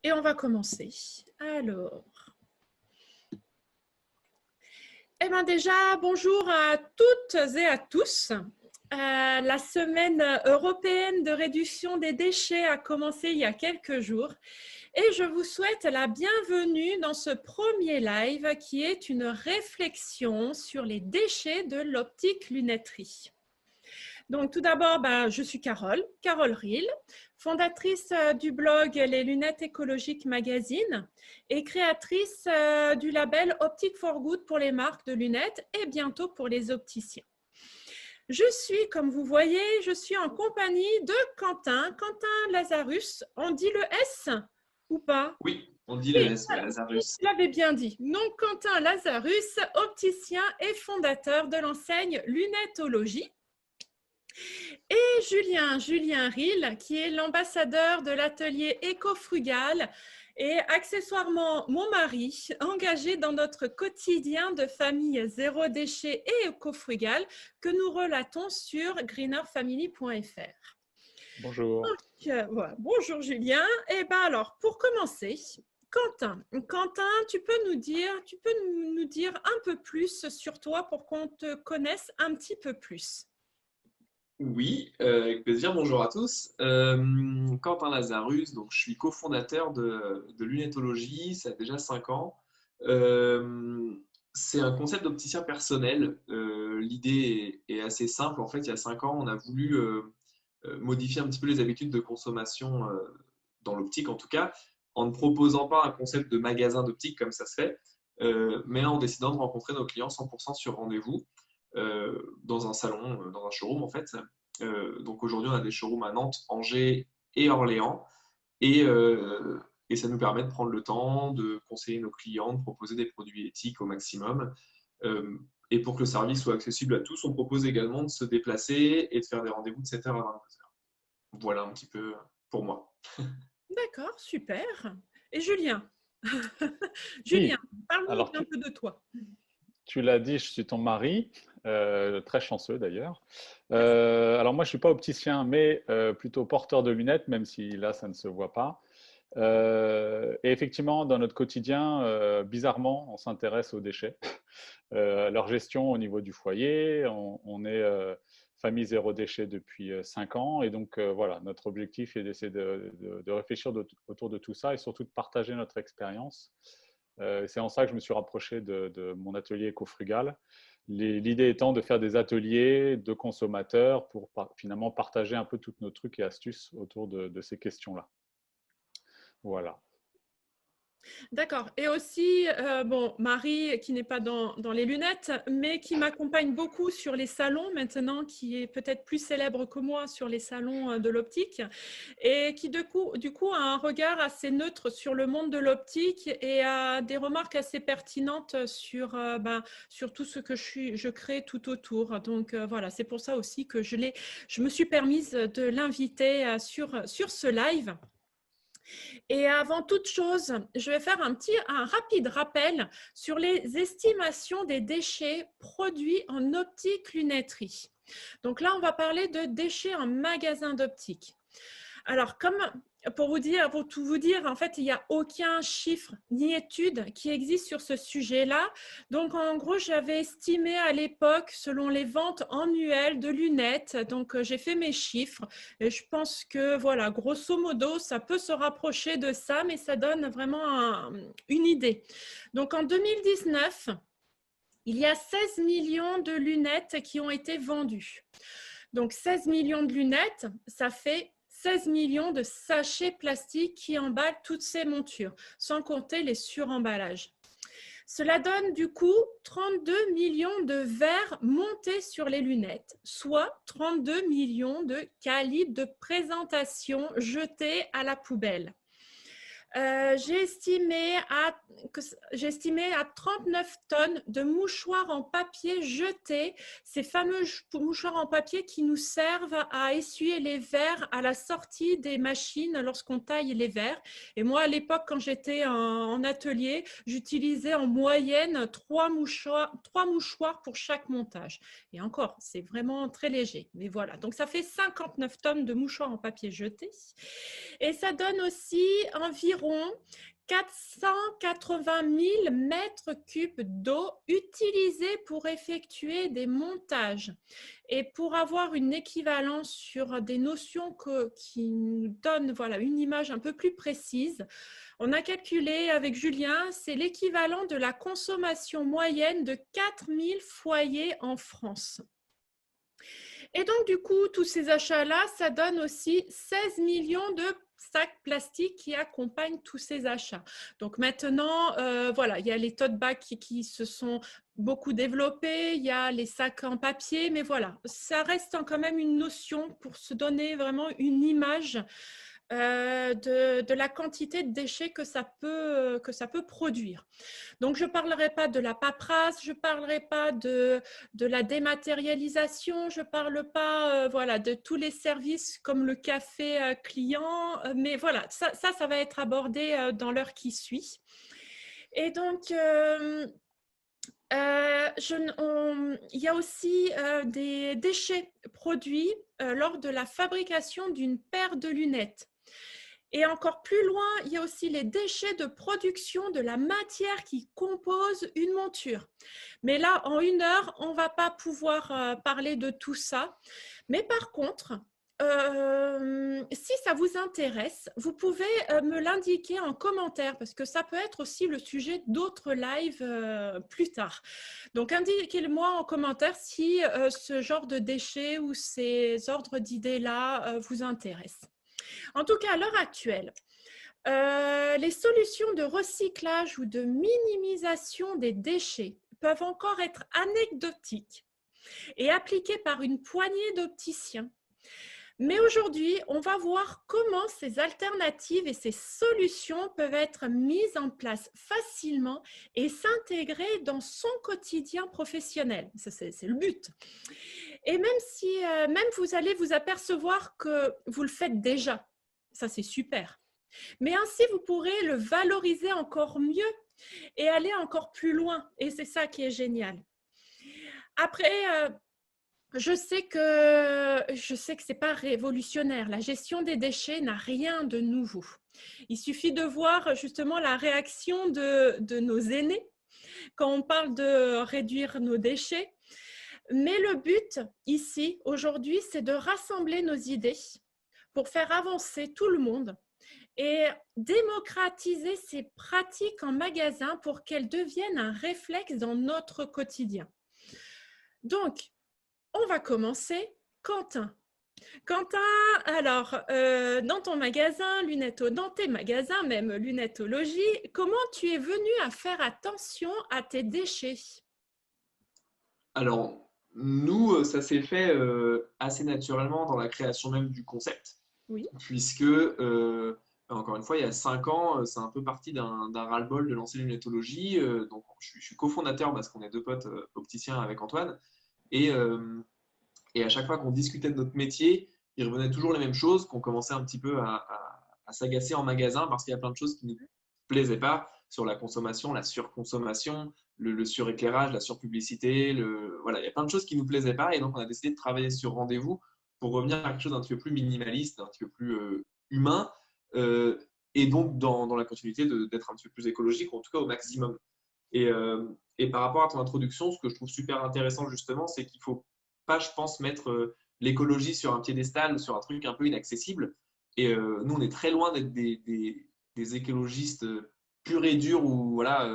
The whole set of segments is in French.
Et on va commencer. Alors, eh bien déjà, bonjour à toutes et à tous. La semaine européenne de réduction des déchets a commencé il y a quelques jours et je vous souhaite la bienvenue dans ce premier live qui est une réflexion sur les déchets de l'optique lunetterie. Donc, tout d'abord, je suis Carole Riel, fondatrice du blog Les Lunettes écologiques magazine et créatrice du label Optique for Good pour les marques de lunettes et bientôt pour les opticiens. Je suis, comme vous voyez, je suis en compagnie de Quentin Lazarus. On dit le S ou pas? Oui, on dit le Oui, S, ouais, Lazarus. je l'avais bien dit. Donc, Quentin Lazarus, opticien et fondateur de l'enseigne Lunettologie. Et Julien Riel, qui est l'ambassadeur de l'atelier Écofrugal et accessoirement mon mari, engagé dans notre quotidien de famille zéro déchet et écofrugal que nous relatons sur greenerfamily.fr. Bonjour. Voilà. Bonjour Julien. Et alors, pour commencer, Quentin, tu peux nous dire un peu plus sur toi pour qu'on te connaisse un petit peu plus. Oui, avec plaisir. Bonjour à tous. Quentin Lazarus, donc je suis cofondateur de Lunettologie, ça a déjà 5 ans. Euh, c'est un concept d'opticien personnel. L'idée est assez simple. En fait, il y a 5 ans, on a voulu modifier un petit peu les habitudes de consommation dans l'optique, en tout cas, en ne proposant pas un concept de magasin d'optique comme ça se fait, mais en décidant de rencontrer nos clients 100% sur rendez-vous. Dans un salon, dans un showroom en fait. Donc aujourd'hui, on a des showrooms à Nantes, Angers et Orléans. Et, euh, et ça nous permet de prendre le temps de conseiller nos clients, de proposer des produits éthiques au maximum. Et pour que le service soit accessible à tous, on propose également de se déplacer et de faire des rendez-vous de 7h à 22h. Voilà un petit peu pour moi. D'accord, super. Et Julien, Julien, Oui, parle-nous alors un peu de toi. tu l'as dit, je suis ton mari, très chanceux d'ailleurs. Merci. Alors moi, je suis pas opticien, mais plutôt porteur de lunettes, même si là, ça ne se voit pas. Et effectivement, dans notre quotidien, bizarrement, on s'intéresse aux déchets, leur gestion au niveau du foyer. On est famille zéro déchet depuis 5 ans. Et donc, voilà, notre objectif est d'essayer de réfléchir autour de tout ça et surtout de partager notre expérience. C'est en ça que je me suis rapproché de mon atelier écofrugal. L'idée étant de faire des ateliers de consommateurs pour finalement partager un peu tous nos trucs et astuces autour de ces questions-là. Voilà. D'accord. Et aussi, bon, Marie, qui n'est pas dans les lunettes, mais qui m'accompagne beaucoup sur les salons maintenant, qui est peut-être plus célèbre que moi sur les salons de l'optique, et qui du coup a un regard assez neutre sur le monde de l'optique et a des remarques assez pertinentes sur tout ce que je crée tout autour. Donc voilà, c'est pour ça aussi que je me suis permise de l'inviter sur ce live. Et avant toute chose, je vais faire un rapide rappel sur les estimations des déchets produits en optique lunetterie. Donc là, on va parler de déchets en magasin d'optique. Alors, pour tout vous dire, en fait, il n'y a aucun chiffre ni étude qui existe sur ce sujet-là. Donc, en gros, j'avais estimé à l'époque, selon les ventes annuelles de lunettes, donc j'ai fait mes chiffres et je pense que, voilà, grosso modo, ça peut se rapprocher de ça, mais ça donne vraiment une idée. Donc, en 2019, il y a 16 millions de lunettes qui ont été vendues. Donc 16 millions de lunettes, ça fait 16 millions de sachets plastiques qui emballent toutes ces montures, sans compter les suremballages. Cela donne du coup 32 millions de verres montés sur les lunettes, soit 32 millions de calibres de présentation jetés à la poubelle. J'ai estimé à 39 tonnes de mouchoirs en papier jetés, ces fameux mouchoirs en papier qui nous servent à essuyer les verres à la sortie des machines lorsqu'on taille les verres. Et moi, à l'époque, quand j'étais en atelier, j'utilisais en moyenne 3 mouchoirs pour chaque montage. Et encore, c'est vraiment très léger. Mais voilà, donc ça fait 59 tonnes de mouchoirs en papier jetés. Et ça donne aussi environ environ 480 000 mètres cubes d'eau utilisés pour effectuer des montages. Et pour avoir une équivalence sur des notions qui nous donnent voilà, une image un peu plus précise, on a calculé avec Julien, c'est l'équivalent de la consommation moyenne de 4000 foyers en France. Et donc, du coup, tous ces achats-là, ça donne aussi 16 millions de sacs plastiques qui accompagnent tous ces achats. Donc maintenant, voilà, il y a les tote bags qui se sont beaucoup développés, il y a les sacs en papier, mais voilà, ça reste quand même une notion pour se donner vraiment une image de la quantité de déchets que ça peut produire. Donc, je ne parlerai pas de la paperasse, je ne parlerai pas de la dématérialisation, je ne parle pas voilà, de tous les services comme le café client, mais voilà, ça va être abordé dans l'heure qui suit. Et donc, il y a aussi des déchets produits lors de la fabrication d'une paire de lunettes. Et encore plus loin, il y a aussi les déchets de production de la matière qui compose une monture. Mais là, en 1 heure, on ne va pas pouvoir parler de tout ça. Mais par contre, si ça vous intéresse, vous pouvez me l'indiquer en commentaire parce que ça peut être aussi le sujet d'autres lives plus tard. Donc, indiquez-le-moi en commentaire si ce genre de déchets ou ces ordres d'idées-là vous intéressent. En tout cas, à l'heure actuelle, les solutions de recyclage ou de minimisation des déchets peuvent encore être anecdotiques et appliquées par une poignée d'opticiens. Mais aujourd'hui, on va voir comment ces alternatives et ces solutions peuvent être mises en place facilement et s'intégrer dans son quotidien professionnel. Ça, c'est le but. Et même si vous allez vous apercevoir que vous le faites déjà, ça c'est super. Mais ainsi, vous pourrez le valoriser encore mieux et aller encore plus loin. Et c'est ça qui est génial. Après, je sais que ce n'est pas révolutionnaire. La gestion des déchets n'a rien de nouveau. Il suffit de voir justement la réaction de nos aînés quand on parle de réduire nos déchets. Mais le but ici, aujourd'hui, c'est de rassembler nos idées pour faire avancer tout le monde et démocratiser ces pratiques en magasin pour qu'elles deviennent un réflexe dans notre quotidien. Donc, on va commencer. Quentin, alors, dans ton magasin, dans tes magasins, même Lunetologie, comment tu es venu à faire attention à tes déchets? Alors, nous, ça s'est fait assez naturellement dans la création même du concept, Oui. puisque, encore une fois, il y a 5 ans, c'est un peu parti d'un ras-le-bol de lancer Lunetologie. Donc, je suis cofondateur parce qu'on est 2 potes opticiens avec Antoine. Et, et à chaque fois qu'on discutait de notre métier, il revenait toujours les mêmes choses, qu'on commençait un petit peu à s'agacer en magasin parce qu'il y a plein de choses qui ne nous plaisaient pas sur la consommation, la surconsommation, le suréclairage, la surpublicité. Voilà, il y a plein de choses qui ne nous plaisaient pas. Et donc, on a décidé de travailler sur rendez-vous pour revenir à quelque chose d'un petit peu plus minimaliste, d'un petit peu plus humain. Et donc, dans la continuité d'être un petit peu plus écologique, en tout cas au maximum. Et par rapport à ton introduction, ce que je trouve super intéressant justement, c'est qu'il ne faut pas, je pense, mettre l'écologie sur un piédestal, sur un truc un peu inaccessible. Et nous, on est très loin d'être des écologistes purs et durs ou voilà,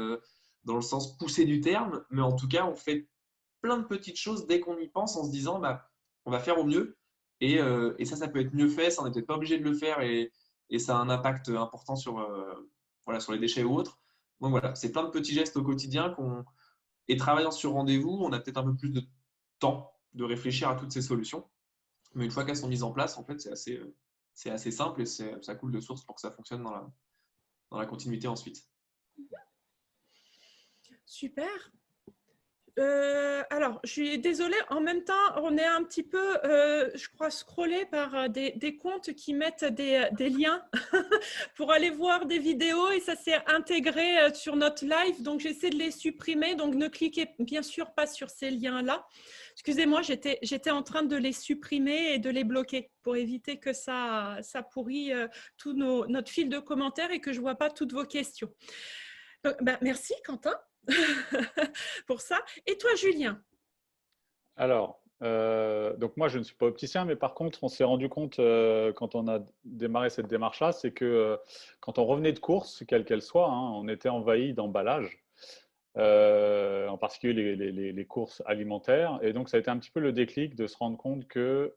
dans le sens poussé du terme. Mais en tout cas, on fait plein de petites choses dès qu'on y pense en se disant, bah, on va faire au mieux. Et ça peut être mieux fait, ça on n'est peut-être pas obligé de le faire et ça a un impact important voilà, sur les déchets ou autres. Donc voilà, c'est plein de petits gestes au quotidien et travaillant sur rendez-vous, on a peut-être un peu plus de temps de réfléchir à toutes ces solutions. Mais une fois qu'elles sont mises en place, en fait, c'est assez simple et ça coule de source pour que ça fonctionne dans la continuité ensuite. Super. Alors, je suis désolée, en même temps, on est un petit peu, je crois, scrollé par des comptes qui mettent des liens pour aller voir des vidéos et ça s'est intégré sur notre live. Donc, j'essaie de les supprimer. Donc, ne cliquez bien sûr pas sur ces liens-là. Excusez-moi, j'étais en train de les supprimer et de les bloquer pour éviter que ça pourrit tout notre fil de commentaires et que je ne vois pas toutes vos questions. Donc, merci, Quentin. pour ça. Et toi, Julien? Alors, donc moi, je ne suis pas opticien, mais par contre, on s'est rendu compte quand on a démarré cette démarche-là, c'est que quand on revenait de course, quelle qu'elle soit, hein, on était envahi d'emballages, en particulier les courses alimentaires. Et donc, ça a été un petit peu le déclic de se rendre compte que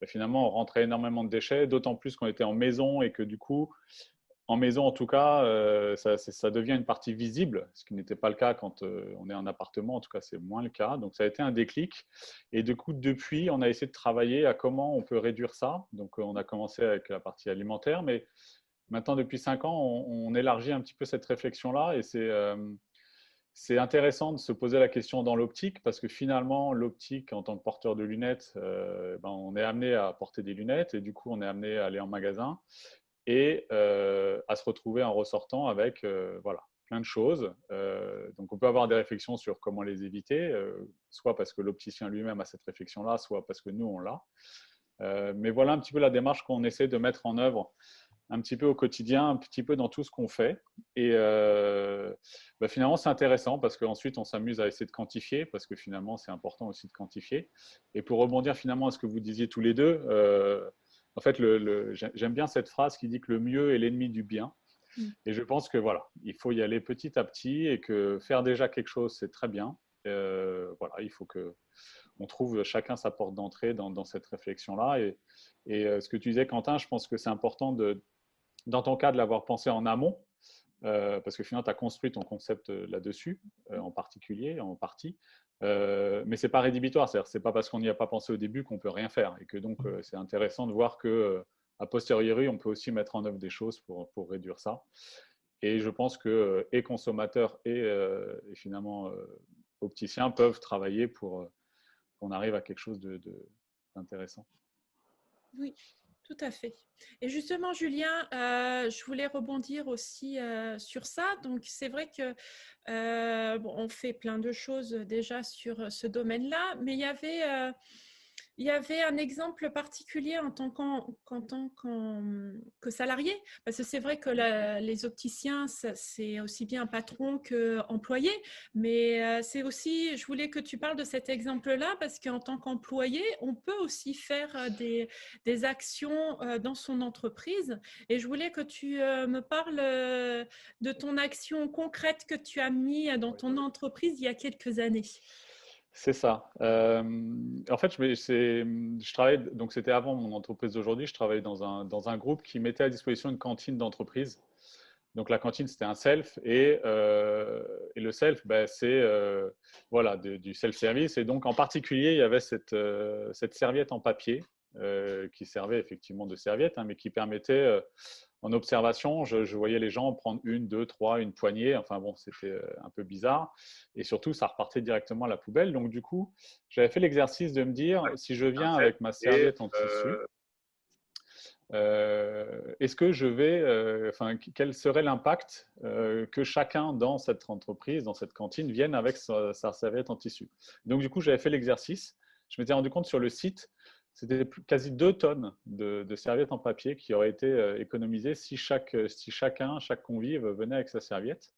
finalement, on rentrait énormément de déchets, d'autant plus qu'on était en maison et que du coup, en maison, en tout cas, ça devient une partie visible, ce qui n'était pas le cas quand on est en appartement. En tout cas, c'est moins le cas. Donc, ça a été un déclic. Et du coup, depuis, on a essayé de travailler à comment on peut réduire ça. Donc, on a commencé avec la partie alimentaire, mais maintenant, depuis 5 ans, on élargit un petit peu cette réflexion-là. Et c'est intéressant de se poser la question dans l'optique, parce que finalement, l'optique, en tant que porteur de lunettes, on est amené à porter des lunettes et du coup, on est amené à aller en magasin et à se retrouver en ressortant avec voilà, plein de choses. Donc, on peut avoir des réflexions sur comment les éviter, soit parce que l'opticien lui-même a cette réflexion-là, soit parce que nous, on l'a. Mais voilà un petit peu la démarche qu'on essaie de mettre en œuvre un petit peu au quotidien, un petit peu dans tout ce qu'on fait. Et finalement, c'est intéressant parce qu'ensuite, on s'amuse à essayer de quantifier, parce que finalement, c'est important aussi de quantifier. Et pour rebondir finalement à ce que vous disiez tous les deux, en fait, j'aime bien cette phrase qui dit que le mieux est l'ennemi du bien. Et je pense que voilà, il faut y aller petit à petit et que faire déjà quelque chose, c'est très bien. Voilà, il faut que on trouve chacun sa porte d'entrée dans cette réflexion-là. Et ce que tu disais, Quentin, je pense que c'est important dans ton cas de l'avoir pensé en amont, parce que finalement, tu as construit ton concept là-dessus, en particulier, en partie. Mais ce n'est pas rédhibitoire, c'est-à-dire c'est pas parce qu'on n'y a pas pensé au début qu'on peut rien faire. Et que donc, c'est intéressant de voir que a posteriori, on peut aussi mettre en œuvre des choses pour réduire ça. Et je pense que et consommateurs et finalement opticiens peuvent travailler pour qu'on arrive à quelque chose d'intéressant. Oui, tout à fait. Et justement, Julien, je voulais rebondir aussi sur ça. Donc, c'est vrai que on fait plein de choses déjà sur ce domaine-là, mais il y avait un exemple particulier en tant que salarié, parce que c'est vrai que les opticiens, c'est aussi bien patron qu'employé, mais c'est aussi, je voulais que tu parles de cet exemple-là, parce qu'en tant qu'employé, on peut aussi faire des actions dans son entreprise, et je voulais que tu me parles de ton action concrète que tu as mis dans ton entreprise il y a quelques années. C'est ça. En fait, je travaillais, donc c'était avant mon entreprise d'aujourd'hui, je travaillais dans un groupe qui mettait à disposition une cantine d'entreprise. Donc la cantine, c'était un self et le self, c'est voilà, du self-service. Et donc en particulier, il y avait cette serviette en papier qui servait effectivement de serviette, hein, mais qui permettait en observation, je voyais les gens prendre une, deux, trois, une poignée. Enfin bon, c'était un peu bizarre. Et surtout, ça repartait directement à la poubelle. Donc du coup, j'avais fait l'exercice de me dire, si je viens avec ma serviette en tissu, est-ce que je vais, quel serait l'impact que chacun dans cette entreprise, dans cette cantine, vienne avec sa serviette en tissu. Donc du coup, j'avais fait l'exercice. Je m'étais rendu compte sur le site, c'était quasi 2 tonnes de serviettes en papier qui auraient été économisées si chaque convive venait avec sa serviette.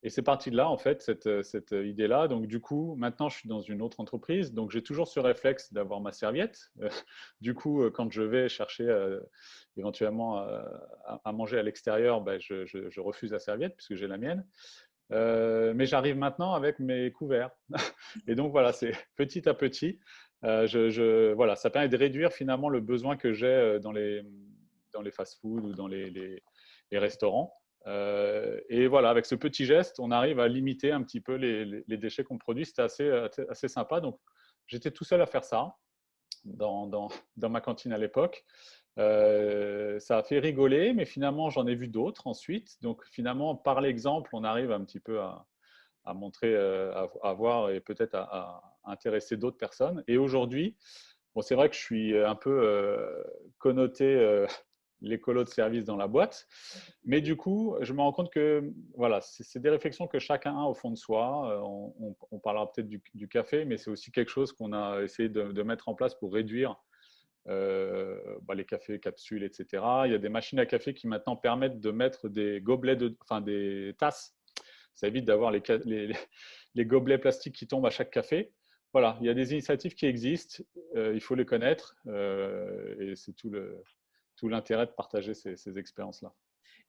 Et c'est parti de là, en fait, cette idée-là. Donc, du coup, maintenant, je suis dans une autre entreprise. Donc, j'ai toujours ce réflexe d'avoir ma serviette. Du coup, quand je vais chercher éventuellement à manger à l'extérieur, je refuse la serviette puisque j'ai la mienne. Mais j'arrive maintenant avec mes couverts. Et donc, voilà, c'est petit à petit. Voilà, ça permet de réduire finalement le besoin que j'ai dans les fast-foods ou dans les restaurants. Et voilà, avec ce petit geste, on arrive à limiter un petit peu les déchets qu'on produit. C'était assez sympa. Donc, j'étais tout seul à faire ça dans ma cantine à l'époque. Ça a fait rigoler, mais finalement, j'en ai vu d'autres ensuite. Donc, finalement, par l'exemple, on arrive un petit peu à montrer, à voir et peut-être à intéresser d'autres personnes. Et aujourd'hui, bon, c'est vrai que je suis un peu connoté l'écolo de service dans la boîte, mais du coup, je me rends compte que voilà, c'est des réflexions que chacun a au fond de soi. On parlera peut-être du café, mais c'est aussi quelque chose qu'on a essayé de mettre en place pour réduire les cafés, capsules, etc. Il y a des machines à café qui maintenant permettent de mettre des gobelets, enfin des tasses. Ça évite d'avoir les gobelets plastiques qui tombent à chaque café. Voilà, il y a des initiatives qui existent, il faut les connaître et c'est tout l'intérêt de partager ces expériences-là.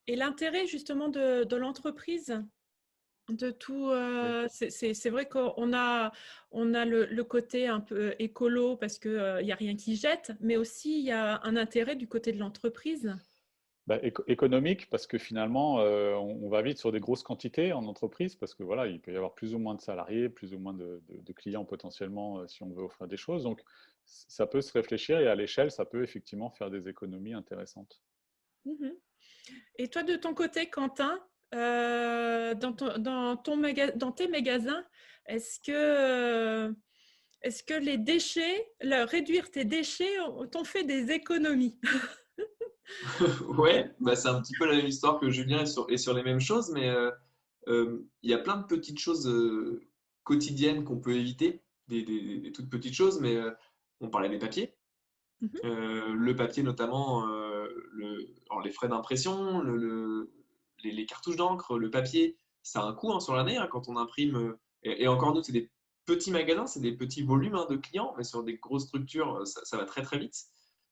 Et l'intérêt justement de l'entreprise, de tout, Oui. c'est vrai qu'on a le côté un peu écolo parce qu'il n'y a rien qui jette, mais aussi il y a un intérêt du côté de l'entreprise. Économique, parce que finalement, on va vite sur des grosses quantités en entreprise, parce que voilà, il peut y avoir plus ou moins de salariés, plus ou moins de clients potentiellement si on veut offrir des choses. Donc, ça peut se réfléchir et à l'échelle, ça peut effectivement faire des économies intéressantes. Mhm. Et toi, de ton côté, Quentin, dans tes magasins, est-ce que, est-ce que les déchets, réduire tes déchets, t'ont fait des économies? Ouais, bah, c'est un petit peu la même histoire que Julien et sur les mêmes choses, mais il y a plein de petites choses quotidiennes qu'on peut éviter, des toutes petites choses, mais on parlait des papiers. Mhm. Le papier notamment, alors les frais d'impression, les cartouches d'encre, le papier, ça a un coût hein, sur l'année hein, quand on imprime. Et encore nous, c'est des petits magasins, c'est des petits volumes hein, de clients, mais sur des grosses structures, ça va très très vite.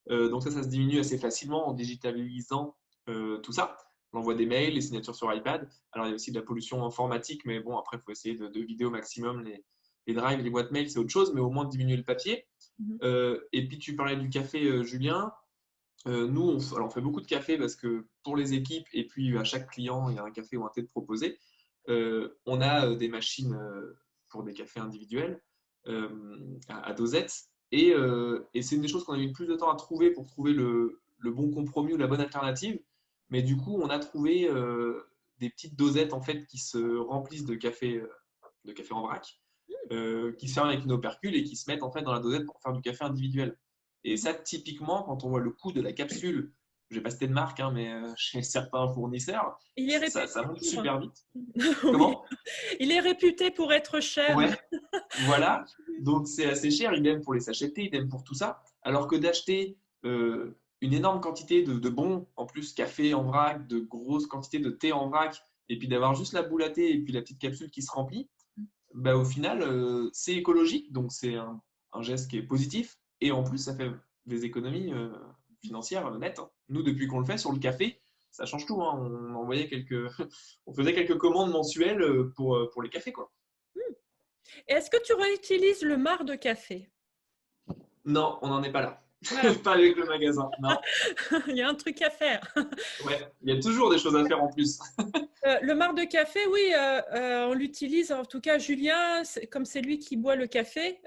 Donc ça se diminue assez facilement en digitalisant tout ça. On envoie des mails, les signatures sur iPad. Alors il y a aussi de la pollution informatique, mais bon, après, il faut essayer de vider au maximum les drives, les boîtes mail, c'est autre chose, mais au moins diminuer le papier. Mhm. Et puis tu parlais du café, Julien. Nous, alors on fait beaucoup de café parce que pour les équipes et puis à chaque client, il y a un café ou un thé de proposé. On a des machines pour des cafés individuels à dosette. Et c'est une des choses qu'on a eu le plus de temps à trouver pour trouver le bon compromis ou la bonne alternative. Mais du coup, on a trouvé des petites dosettes en fait qui se remplissent de café en vrac qui se ferment avec une opercule et qui se mettent en fait dans la dosette pour faire du café individuel. Et ça, typiquement, quand on voit le coût de la capsule, je vais pas citer de marque, hein, mais chez certains fournisseurs, Il est réputé ça monte pour. super vite. Oui. Comment? Il est réputé pour être cher. Ouais, voilà. Donc c'est assez cher, idem pour les sachets de thé, idem pour tout ça. Alors que d'acheter une énorme quantité de bons, en plus café en vrac, de grosses quantités de thé en vrac, et puis d'avoir juste la boule à thé et puis la petite capsule qui se remplit, bah, au final, c'est écologique, donc c'est un geste qui est positif. Et en plus, ça fait des économies financières nettes. Hein. Nous, depuis qu'on le fait sur le café, ça change tout. Hein. On envoyait on faisait quelques commandes mensuelles pour les cafés, quoi. Est-ce que tu réutilises le marc de café? Non, on n'en est pas là. Voilà, Pas avec le magasin. Non. il y a un truc à faire. Ouais, il y a toujours des choses à faire en plus. Le marc de café, oui, on l'utilise. En tout cas, Julien, comme c'est lui qui boit le café,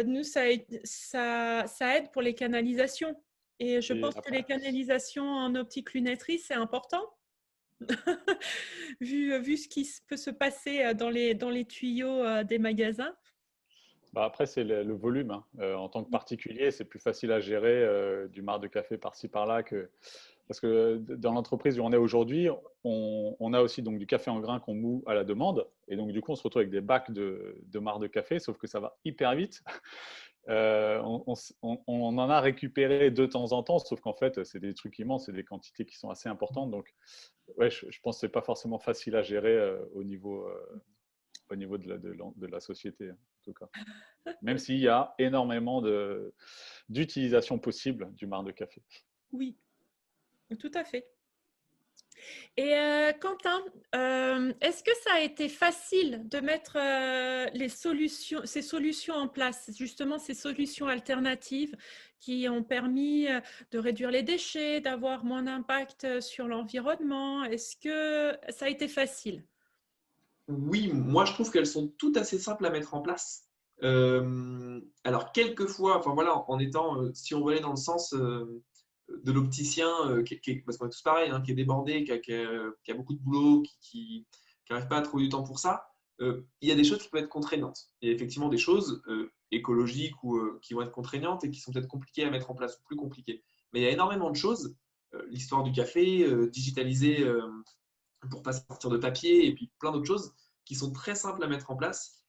nous, ça aide pour les canalisations. Et je Et pense que après, les canalisations en optique lunetterie, c'est important, vu ce qui peut se passer dans les tuyaux des magasins. après c'est le volume. Hein. En tant que particulier, c'est plus facile à gérer du marc de café par-ci par-là que parce que dans l'entreprise où on est aujourd'hui, on a aussi donc du café en grains qu'on moud à la demande. Et donc, du coup, on se retrouve avec des bacs de marc de café, sauf que ça va hyper vite. On en a récupéré de temps en temps, sauf qu'en fait, c'est des trucs immenses, c'est des quantités qui sont assez importantes. Donc, ouais, je pense que ce n'est pas forcément facile à gérer au niveau de la société, en tout cas. Même s'il y a énormément d'utilisation possible du marc de café. Oui, tout à fait. Et Quentin, est-ce que ça a été facile de mettre ces solutions en place, justement ces solutions alternatives qui ont permis de réduire les déchets, d'avoir moins d'impact sur l'environnement? Est-ce que ça a été facile? Oui, moi je trouve qu'elles sont toutes assez simples à mettre en place. Alors quelquefois, enfin voilà, en étant, si on veut aller dans le sens de l'opticien, parce qu'on est tous pareils, hein, qui est débordé, qui a beaucoup de boulot, qui n'arrive pas à trouver du temps pour ça, il y a des choses qui peuvent être contraignantes. Il y a effectivement des choses écologiques ou qui vont être contraignantes et qui sont peut-être compliquées à mettre en place ou plus compliquées. Mais il y a énormément de choses. L'histoire du café, digitaliser pour pas sortir de papier et puis plein d'autres choses qui sont très simples à mettre en place,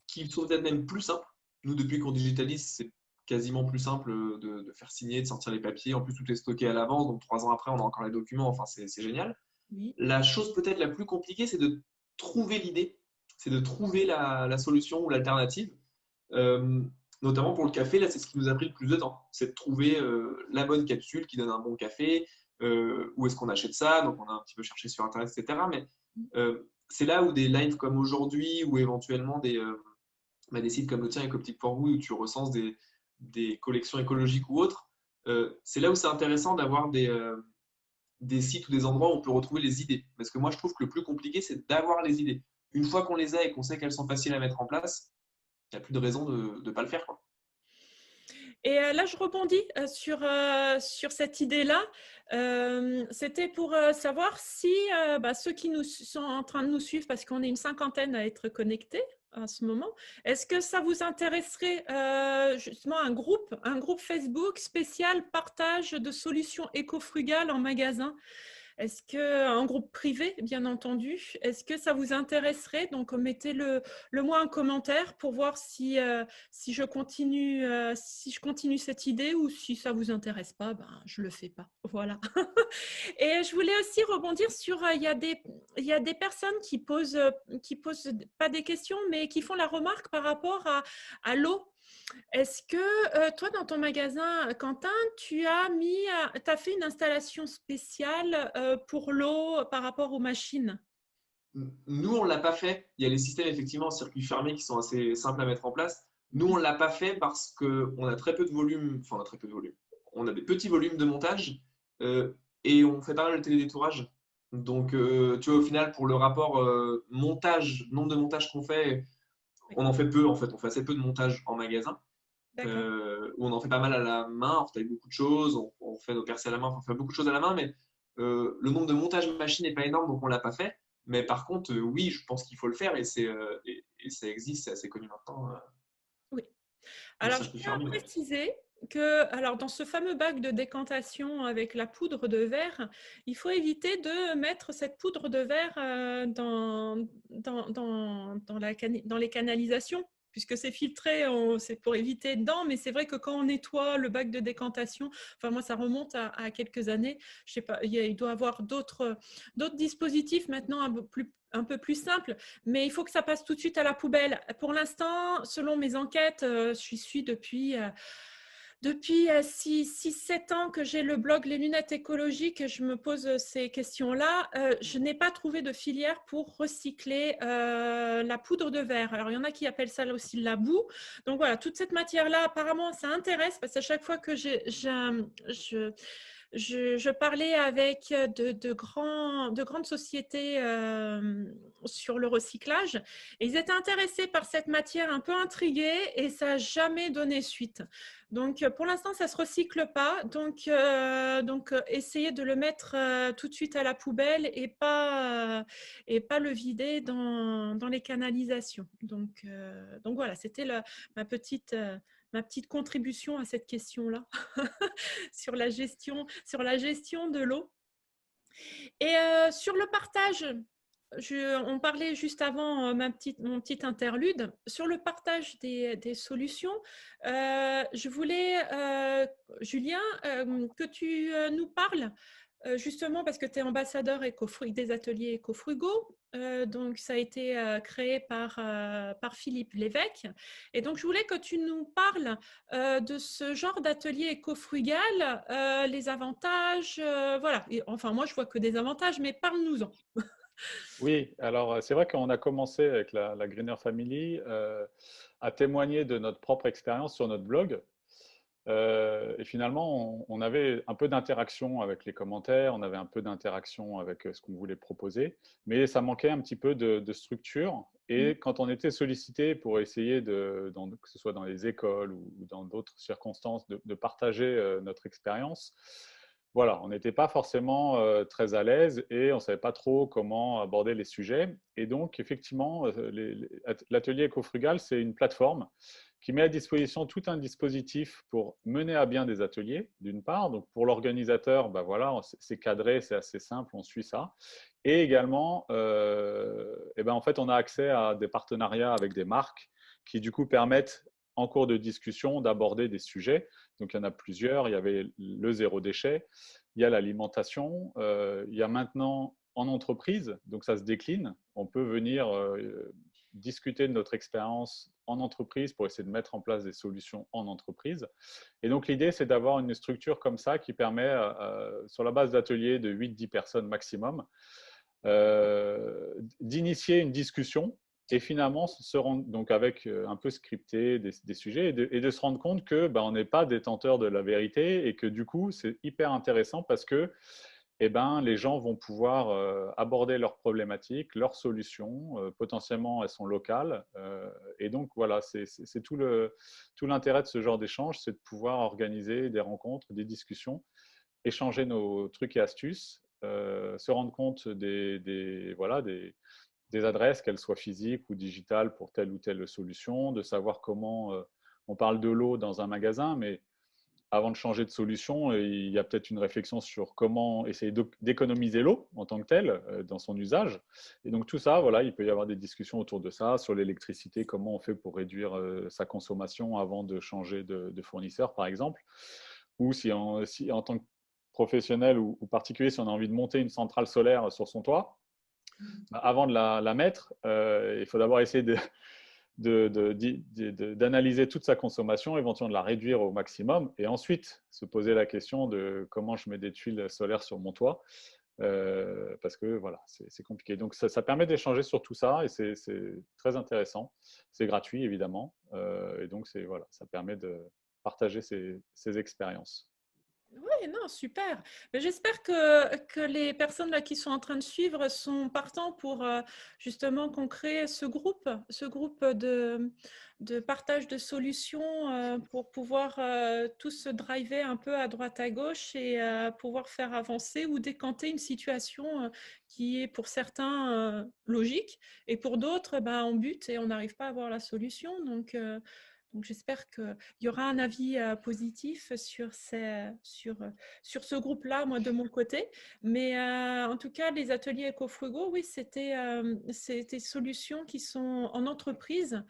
qui sont peut-être même plus simples. Nous, depuis qu'on digitalise, c'est quasiment plus simple de faire signer, de sortir les papiers. En plus, tout est stocké à l'avance, donc 3 ans après, on a encore les documents. Enfin, c'est génial. Oui. La chose peut-être la plus compliquée, c'est de trouver l'idée, c'est de trouver la solution ou l'alternative. Euh, Notamment pour le café, là, c'est ce qui nous a pris le plus de temps. C'est de trouver la bonne capsule qui donne un bon café. Où est-ce qu'on achète ça? Donc, on a un petit peu cherché sur Internet, etc. Mais c'est là où des lives comme aujourd'hui ou éventuellement des sites comme le tien, Ecoptique for vous, où tu recenses des collections écologiques ou autres, c'est là où c'est intéressant d'avoir des sites ou des endroits où on peut retrouver les idées. Parce que moi, je trouve que le plus compliqué, c'est d'avoir les idées. Une fois qu'on les a et qu'on sait qu'elles sont faciles à mettre en place, il n'y a plus de raison de ne pas le faire, quoi. Et là, je rebondis sur cette idée-là. C'était pour savoir si ceux qui nous sont en train de nous suivre, parce qu'on est une cinquantaine à être connectés à ce moment, est-ce que ça vous intéresserait justement un groupe Facebook spécial partage de solutions éco-frugales en magasin? Est-ce qu'un groupe privé, bien entendu, est-ce que ça vous intéresserait? Donc, mettez-le moi en commentaire pour voir si je continue cette idée ou si ça ne vous intéresse pas, ben, je ne le fais pas. Voilà. Et je voulais aussi rebondir sur, il y a des personnes qui posent pas des questions, mais qui font la remarque par rapport à l'eau. Est-ce que toi, dans ton magasin, Quentin, tu as fait une installation spéciale pour l'eau par rapport aux machines? Nous, on ne l'a pas fait. Il y a les systèmes effectivement en circuit fermé qui sont assez simples à mettre en place. Nous, on ne l'a pas fait parce qu'on a très peu de volume, enfin, on a très peu de volume. On a des petits volumes de montage et on fait pas mal de télédétourage. Donc, tu vois, au final, pour le rapport montage, nombre de montages qu'on fait, on en fait peu en fait. On fait assez peu de montage en magasin. D'accord. Où on en fait pas mal à la main, on fait beaucoup de choses, on fait nos percées à la main, on fait beaucoup de choses à la main, mais le nombre de montages machine n'est pas énorme, donc on ne l'a pas fait. Mais par contre, oui, je pense qu'il faut le faire et ça existe, c'est assez connu maintenant Oui. en Alors, je circuit tiens à fermé. Ouais. préciser que, alors, dans ce fameux bac de décantation avec la poudre de verre, il faut éviter de mettre cette poudre de verre dans les canalisations, puisque c'est filtré, c'est pour éviter dedans, mais c'est vrai que quand on nettoie le bac de décantation, enfin moi ça remonte à quelques années, je sais pas, il doit y avoir d'autres dispositifs maintenant un peu plus simples, mais il faut que ça passe tout de suite à la poubelle. Pour l'instant, selon mes enquêtes, je suis depuis 6-7 ans que j'ai le blog Les Lunettes Écologiques, je me pose ces questions-là. Je n'ai pas trouvé de filière pour recycler la poudre de verre. Alors, il y en a qui appellent ça aussi la boue. Donc, voilà, toute cette matière-là, apparemment, ça intéresse parce qu'à chaque fois que je parlais avec de grandes sociétés sur le recyclage et ils étaient intéressés par cette matière, un peu intrigués et ça n'a jamais donné suite. Donc, pour l'instant, ça ne se recycle pas. Donc, essayez de le mettre tout de suite à la poubelle et pas le vider dans les canalisations. Donc voilà, c'était ma petite contribution à cette question-là sur la gestion de l'eau. Et sur le partage, on parlait juste avant mon petit interlude. Sur le partage des solutions, je voulais, Julien, que tu nous parles justement parce que tu es ambassadeur des ateliers éco-frugaux. Donc, ça a été créé par Philippe Lévesque. Et donc, je voulais que tu nous parles de ce genre d'atelier éco-frugal, les avantages. Voilà. Et, enfin, moi, je vois que des avantages, mais parle-nous-en. Oui, alors c'est vrai qu'on a commencé avec la Greener Family à témoigner de notre propre expérience sur notre blog. Et finalement, on avait un peu d'interaction avec les commentaires, on avait un peu d'interaction avec ce qu'on voulait proposer, mais ça manquait un petit peu de structure. Et quand on était sollicité pour essayer, que ce soit dans les écoles ou dans d'autres circonstances, de partager notre expérience, voilà, on n'était pas forcément très à l'aise et on ne savait pas trop comment aborder les sujets. Et donc, effectivement, l'atelier Ecofrugal, c'est une plateforme qui met à disposition tout un dispositif pour mener à bien des ateliers, d'une part. Donc, pour l'organisateur, ben voilà, c'est cadré, c'est assez simple, on suit ça. Et également, eh ben, en fait, on a accès à des partenariats avec des marques qui, du coup, permettent, en cours de discussion, d'aborder des sujets. Donc, il y en a plusieurs. Il y avait le zéro déchet, il y a l'alimentation, il y a maintenant en entreprise, donc ça se décline. On peut venir discuter de notre expérience en entreprise pour essayer de mettre en place des solutions en entreprise. Et donc, l'idée, c'est d'avoir une structure comme ça qui permet, sur la base d'ateliers de 8-10 personnes maximum, d'initier une discussion et finalement se rendre, donc avec un peu scripté des sujets et de se rendre compte que on n'est pas détenteur de la vérité et que du coup c'est hyper intéressant parce que les gens vont pouvoir aborder leurs problématiques, leurs solutions, potentiellement elles sont locales et donc voilà, c'est tout l'intérêt de ce genre d'échange, c'est de pouvoir organiser des rencontres, des discussions, échanger nos trucs et astuces, se rendre compte des adresses, qu'elles soient physiques ou digitales pour telle ou telle solution, de savoir comment on parle de l'eau dans un magasin, mais avant de changer de solution, il y a peut-être une réflexion sur comment essayer d'économiser l'eau en tant que telle dans son usage. Et donc tout ça, voilà, il peut y avoir des discussions autour de ça, sur l'électricité, comment on fait pour réduire sa consommation avant de changer de fournisseur, par exemple. Ou si en tant que professionnel ou particulier, si on a envie de monter une centrale solaire sur son toit, avant de la mettre, il faut d'abord essayer d'analyser toute sa consommation, éventuellement de la réduire au maximum, et ensuite se poser la question de comment je mets des tuiles solaires sur mon toit, parce que voilà, c'est compliqué. Donc ça permet d'échanger sur tout ça, et c'est très intéressant. C'est gratuit, évidemment, et donc voilà, ça permet de partager ces expériences. Oui, non, super. Mais j'espère que les personnes là qui sont en train de suivre sont partants pour justement qu'on crée ce groupe de partage de solutions pour pouvoir tous se driver un peu à droite à gauche et pouvoir faire avancer ou décanter une situation qui est pour certains logique et pour d'autres, on bute et on n'arrive pas à avoir la solution. Donc j'espère qu'il y aura un avis positif sur sur ce groupe-là, moi de mon côté. Mais en tout cas, les ateliers éco-frugaux, oui, c'était des solutions qui sont en entreprise,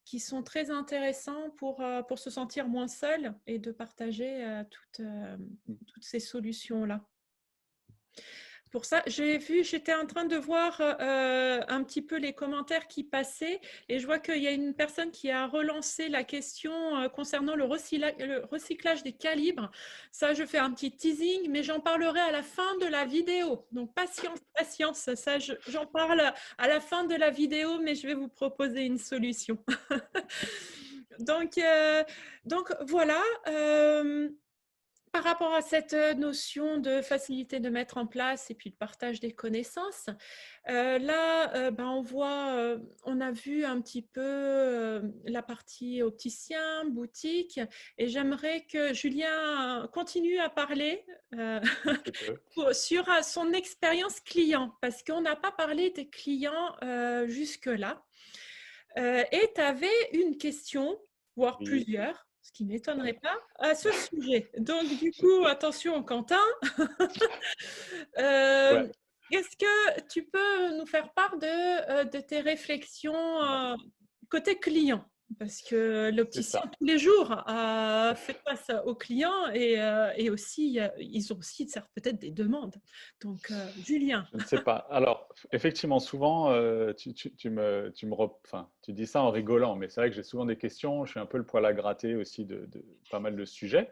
qui sont très intéressants pour se sentir moins seul et de partager toutes ces solutions-là. Pour ça, j'étais en train de voir un petit peu les commentaires qui passaient et je vois qu'il y a une personne qui a relancé la question concernant le recyclage des calibres. Ça, je fais un petit teasing, mais j'en parlerai à la fin de la vidéo. Donc, patience, patience. Ça, j'en parle à la fin de la vidéo, mais je vais vous proposer une solution. donc, voilà. Par rapport à cette notion de facilité de mettre en place et puis de partage des connaissances, là, on a vu un petit peu la partie opticien, boutique, et j'aimerais que Julien continue à parler sur son expérience client, parce qu'on n'a pas parlé des clients jusque-là. Et tu avais une question, voire Oui. plusieurs, ce qui ne m'étonnerait pas, à ce sujet. Donc, du coup, attention, Quentin. Ouais. Est-ce que tu peux nous faire part de tes réflexions côté client? Parce que C'est l'opticien, ça. tous les jours, fait face aux clients et aussi, ils ont aussi peut-être des demandes. Donc, Julien. Je ne sais pas. Alors, effectivement, souvent, enfin, tu dis ça en rigolant, mais c'est vrai que j'ai souvent des questions. Je suis un peu le poil à gratter aussi de pas mal de sujets.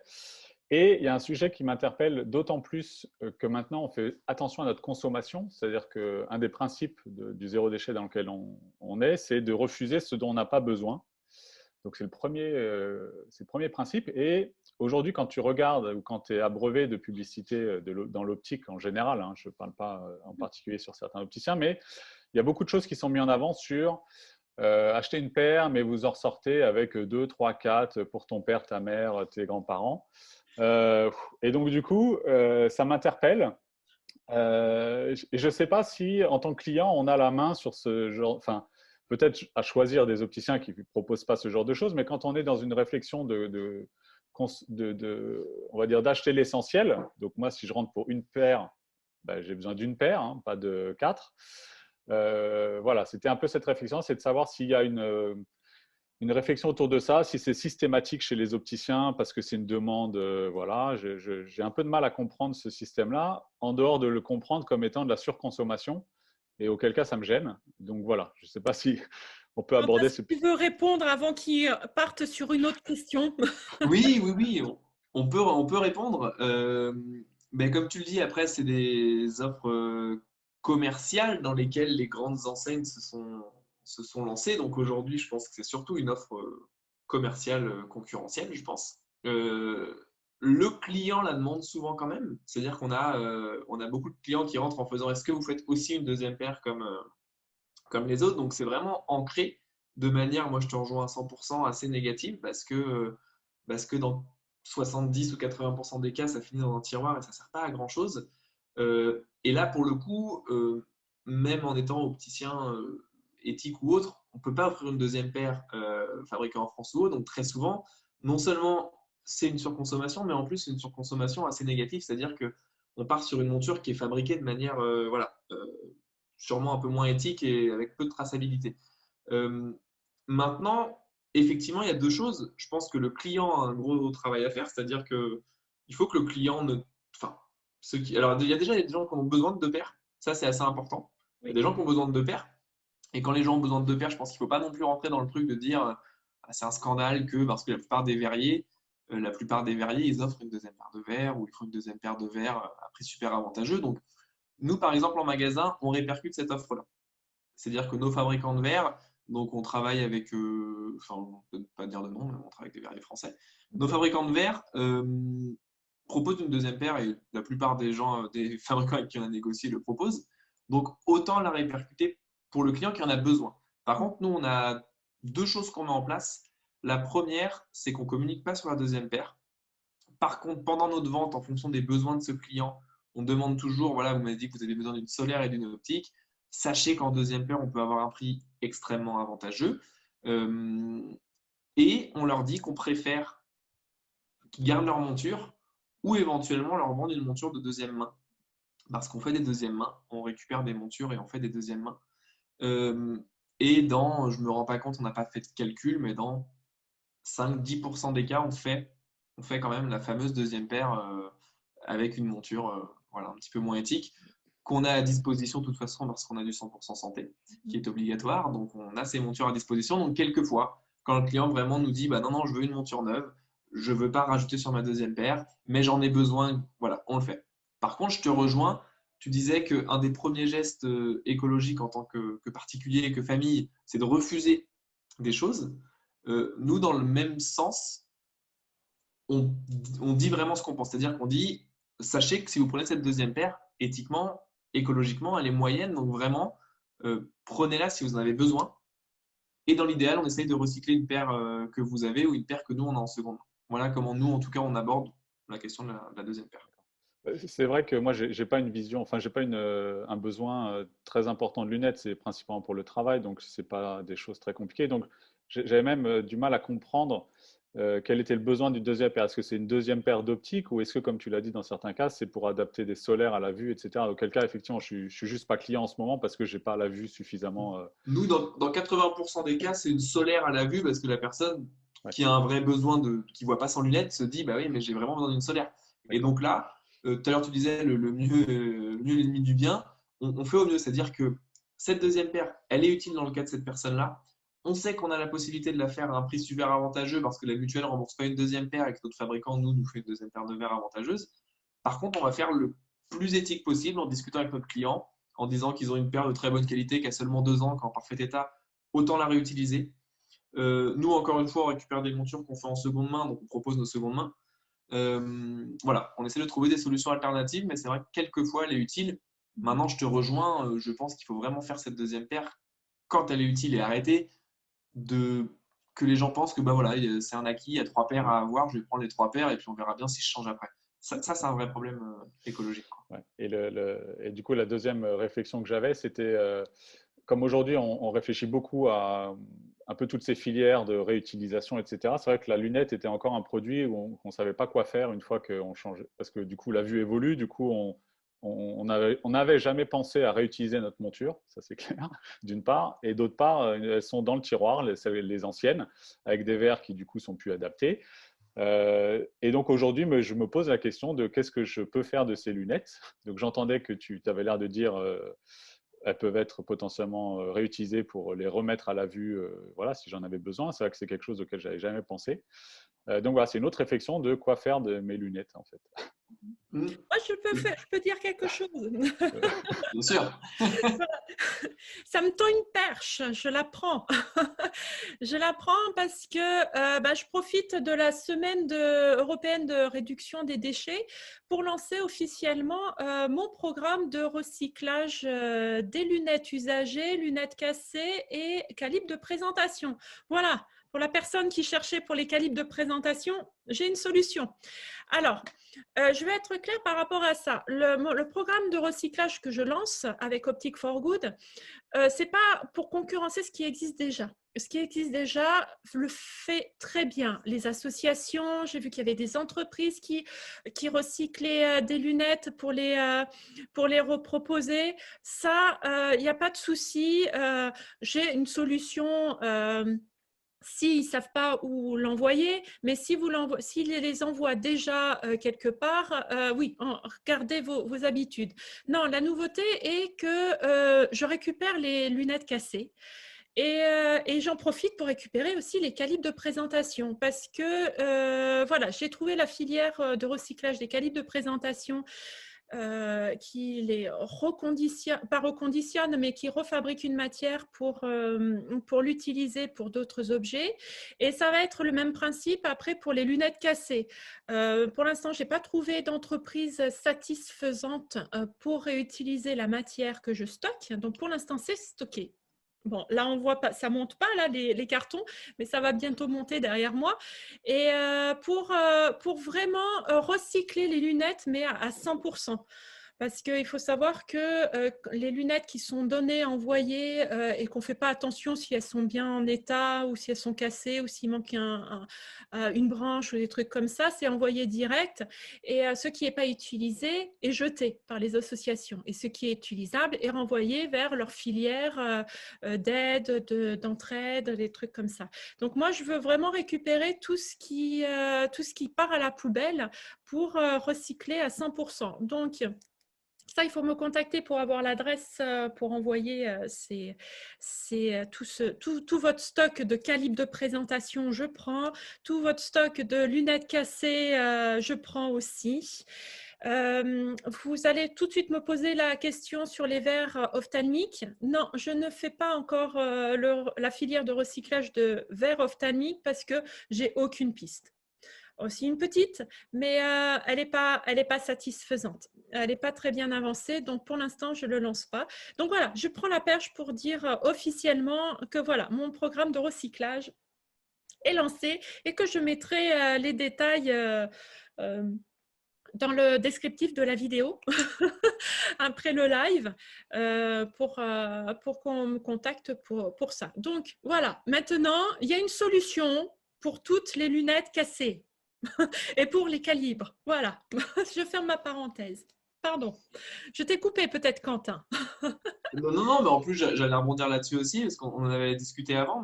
Et il y a un sujet qui m'interpelle d'autant plus que maintenant, on fait attention à notre consommation. C'est-à-dire qu'un des principes du zéro déchet dans lequel on est, c'est de refuser ce dont on n'a pas besoin. Donc, c'est le premier principe. Et aujourd'hui, quand tu regardes ou quand tu es abreuvé de publicité dans l'optique en général, je ne parle pas en particulier sur certains opticiens, mais il y a beaucoup de choses qui sont mises en avant sur achetez une paire, mais vous en ressortez avec 2, 3, 4 pour ton père, ta mère, tes grands-parents. Et donc, du coup, ça m'interpelle. Et je ne sais pas si, en tant que client, on a la main sur ce genre, enfin, peut-être à choisir des opticiens qui ne proposent pas ce genre de choses, mais quand on est dans une réflexion on va dire, d'acheter l'essentiel, donc moi, si je rentre pour une paire, ben, j'ai besoin d'une paire, hein, pas de 4. Voilà, c'était un peu cette réflexion, c'est de savoir s'il y a une réflexion autour de ça, si c'est systématique chez les opticiens parce que c'est une demande, voilà, j'ai un peu de mal à comprendre ce système-là, en dehors de le comprendre comme étant de la surconsommation, et auquel cas ça me gêne. Donc voilà, je ne sais pas si on peut aborder ce... Tu veux répondre avant qu'ils partent sur une autre question? Oui, on peut répondre. Mais comme tu le dis, après, c'est des offres commerciales dans lesquelles les grandes enseignes se sont lancées. Donc aujourd'hui, je pense que c'est surtout une offre commerciale concurrentielle, je pense. Le client la demande souvent quand même. C'est-à-dire qu'on a beaucoup de clients qui rentrent en faisant est-ce que vous faites aussi une deuxième paire comme les autres? Donc c'est vraiment ancré de manière, moi je te rejoins à 100%, assez négative parce que dans 70 ou 80% des cas, ça finit dans un tiroir et ça ne sert pas à grand-chose. Et là, pour le coup, même en étant opticien éthique ou autre, on ne peut pas offrir une deuxième paire fabriquée en France ou autre. Donc très souvent, non seulement c'est une surconsommation, mais en plus c'est une surconsommation assez négative, c'est-à-dire qu'on part sur une monture qui est fabriquée de manière sûrement un peu moins éthique et avec peu de traçabilité. Euh, Maintenant, effectivement, il y a deux choses. Je pense que le client a un gros travail à faire, c'est-à-dire que il faut que le client ne. Enfin, alors, il y a déjà des gens qui ont besoin de deux paires. Ça, c'est assez important. Il y a Oui. des gens qui ont besoin de deux paires. Et quand les gens ont besoin de deux paires, je pense qu'il ne faut pas non plus rentrer dans le truc de dire c'est un scandale que, parce que la plupart des verriers, ils offrent une deuxième paire de verres ou ils font une deuxième paire de verres à prix super avantageux. Donc, nous, par exemple, en magasin, on répercute cette offre-là. C'est-à-dire que nos fabricants de verres, donc on travaille avec, enfin, on ne peut pas dire de nom, mais on travaille avec des verriers français. Nos fabricants de verres proposent une deuxième paire et la plupart des gens, des fabricants avec qui on a négocié le proposent. Donc autant la répercuter pour le client qui en a besoin. Par contre, nous, on a deux choses qu'on met en place. La première, c'est qu'on ne communique pas sur la deuxième paire. Par contre, pendant notre vente, en fonction des besoins de ce client, on demande toujours, voilà, vous m'avez dit que vous avez besoin d'une solaire et d'une optique. Sachez qu'en deuxième paire, on peut avoir un prix extrêmement avantageux. Euh, et on leur dit qu'on préfère qu'ils gardent leur monture ou éventuellement leur vendre une monture de deuxième main. Parce qu'on fait des deuxièmes mains, on récupère des montures et on fait des deuxièmes mains. Euh, et je ne me rends pas compte, on n'a pas fait de calcul, mais dans 5-10% des cas, on fait quand même la fameuse deuxième paire avec une monture voilà, un petit peu moins éthique, qu'on a à disposition de toute façon lorsqu'on a du 100% santé, qui est obligatoire. Donc, on a ces montures à disposition. Donc, quelquefois, quand le client vraiment nous dit bah, non, non, je veux une monture neuve, je ne veux pas rajouter sur ma deuxième paire, mais j'en ai besoin, voilà, on le fait. Par contre, je te rejoins. Tu disais qu'un des premiers gestes écologiques en tant que particulier et que famille, c'est de refuser des choses. Nous, dans le même sens, on dit vraiment ce qu'on pense. C'est-à-dire qu'on dit, sachez que si vous prenez cette deuxième paire, éthiquement, écologiquement, elle est moyenne. Donc vraiment, prenez-la si vous en avez besoin. Et dans l'idéal, on essaye de recycler une paire que vous avez ou une paire que nous, on a en seconde main. Voilà comment nous, en tout cas, on aborde la question de la deuxième paire. C'est vrai que moi, j'ai pas une vision, enfin, j'ai pas un besoin très important de lunettes. C'est principalement pour le travail, donc c'est pas des choses très compliquées. Donc, j'avais même du mal à comprendre quel était le besoin d'une deuxième paire. Est-ce que c'est une deuxième paire d'optique ou est-ce que, comme tu l'as dit dans certains cas, c'est pour adapter des solaires à la vue, etc. Auquel cas, effectivement, je suis juste pas client en ce moment parce que j'ai pas la vue suffisamment. Nous, dans 80% des cas, c'est une solaire à la vue parce que la personne Ouais, qui a un vrai besoin qui ne voit pas sans lunettes se dit bah oui, mais j'ai vraiment besoin d'une solaire. Et d'accord. donc là, tout à l'heure, tu disais le mieux l'ennemi du bien. On fait au mieux, c'est-à-dire que cette deuxième paire, elle est utile dans le cas de cette personne-là. On sait qu'on a la possibilité de la faire à un prix super avantageux parce que la mutuelle ne rembourse pas une deuxième paire et que notre fabricant, nous fait une deuxième paire de verre avantageuse. Par contre, on va faire le plus éthique possible en discutant avec notre client, en disant qu'ils ont une paire de très bonne qualité qui a seulement 2 ans, qui est en parfait état, autant la réutiliser. Nous, encore une fois, on récupère des montures qu'on fait en seconde main, donc on propose nos secondes mains. Voilà, on essaie de trouver des solutions alternatives, mais c'est vrai que quelquefois elle est utile. Maintenant, je te rejoins, je pense qu'il faut vraiment faire cette deuxième paire quand elle est utile et arrêter que les gens pensent que bah voilà, c'est un acquis, il y a 3 paires à avoir, je vais prendre les 3 paires et puis on verra bien si je change après. Ça c'est un vrai problème écologique, quoi. Ouais. Et du coup, la deuxième réflexion que j'avais, c'était comme aujourd'hui, on réfléchit beaucoup à un peu toutes ces filières de réutilisation, etc. C'est vrai que la lunette était encore un produit où on ne savait pas quoi faire une fois qu'on changeait. Parce que du coup, la vue évolue, du coup, on n'avait jamais pensé à réutiliser notre monture, ça c'est clair, d'une part. Et d'autre part, elles sont dans le tiroir, les anciennes, avec des verres qui du coup sont plus adaptés. Et donc aujourd'hui, je me pose la question de qu'est-ce que je peux faire de ces lunettes. Donc j'entendais que tu avais l'air de dire elles peuvent être potentiellement réutilisées pour les remettre à la vue, voilà, si j'en avais besoin. C'est vrai que c'est quelque chose auquel j'avais jamais pensé. Donc voilà, c'est une autre réflexion de quoi faire de mes lunettes en fait. Mm. Moi, je peux dire quelque chose. Bien sûr. Ça me tend une perche, je la prends. Je la prends parce que je profite de la semaine européenne de réduction des déchets pour lancer officiellement mon programme de recyclage des lunettes usagées, lunettes cassées et calibres de présentation. Voilà, pour la personne qui cherchait pour les calibres de présentation, j'ai une solution. Alors, je vais être claire par rapport à ça. Le programme de recyclage que je lance avec Optic for Good, ce n'est pas pour concurrencer ce qui existe déjà. Ce qui existe déjà le fait très bien. Les associations, j'ai vu qu'il y avait des entreprises qui recyclaient des lunettes pour les reproposer. Ça, il n'y a pas de souci. J'ai une solution. S'ils ne savent pas où l'envoyer, mais s'ils les envoient déjà quelque part, oui, regardez vos habitudes. Non, la nouveauté est que je récupère les lunettes cassées. Et j'en profite pour récupérer aussi les calibres de présentation parce que voilà, j'ai trouvé la filière de recyclage des calibres de présentation qui les reconditionne, pas reconditionne, mais qui refabrique une matière pour l'utiliser pour d'autres objets. Et ça va être le même principe après pour les lunettes cassées. Pour l'instant, je n'ai pas trouvé d'entreprise satisfaisante pour réutiliser la matière que je stocke. Donc, pour l'instant, c'est stocké. Bon, là, on voit pas, ça monte pas là les cartons, mais ça va bientôt monter derrière moi. Et pour vraiment recycler les lunettes, mais à 100%. Parce qu'il faut savoir que les lunettes qui sont données, envoyées et qu'on ne fait pas attention si elles sont bien en état ou si elles sont cassées ou s'il manque une branche ou des trucs comme ça, c'est envoyé direct. Et ce qui n'est pas utilisé est jeté par les associations. Et ce qui est utilisable est renvoyé vers leur filière d'aide, d'entraide, des trucs comme ça. Donc moi, je veux vraiment récupérer tout ce qui part à la poubelle pour recycler à 100%. Donc, ça, il faut me contacter pour avoir l'adresse pour envoyer tout votre stock de calibre de présentation, je prends. Tout votre stock de lunettes cassées, je prends aussi. Vous allez tout de suite me poser la question sur les verres ophtalmiques. Non, je ne fais pas encore la filière de recyclage de verres ophtalmiques parce que j'ai aucune piste. Aussi une petite, mais elle n'est pas satisfaisante. Elle n'est pas très bien avancée, donc pour l'instant, je ne le lance pas. Donc voilà, je prends la perche pour dire officiellement que voilà, mon programme de recyclage est lancé et que je mettrai les détails dans le descriptif de la vidéo après le live pour qu'on me contacte pour ça. Donc voilà, maintenant, il y a une solution pour toutes les lunettes cassées. Et pour les calibres, voilà. Je ferme ma parenthèse. Pardon. Je t'ai coupé peut-être, Quentin. Non, non, non, mais en plus, j'allais rebondir là-dessus aussi, parce qu'on en avait discuté avant,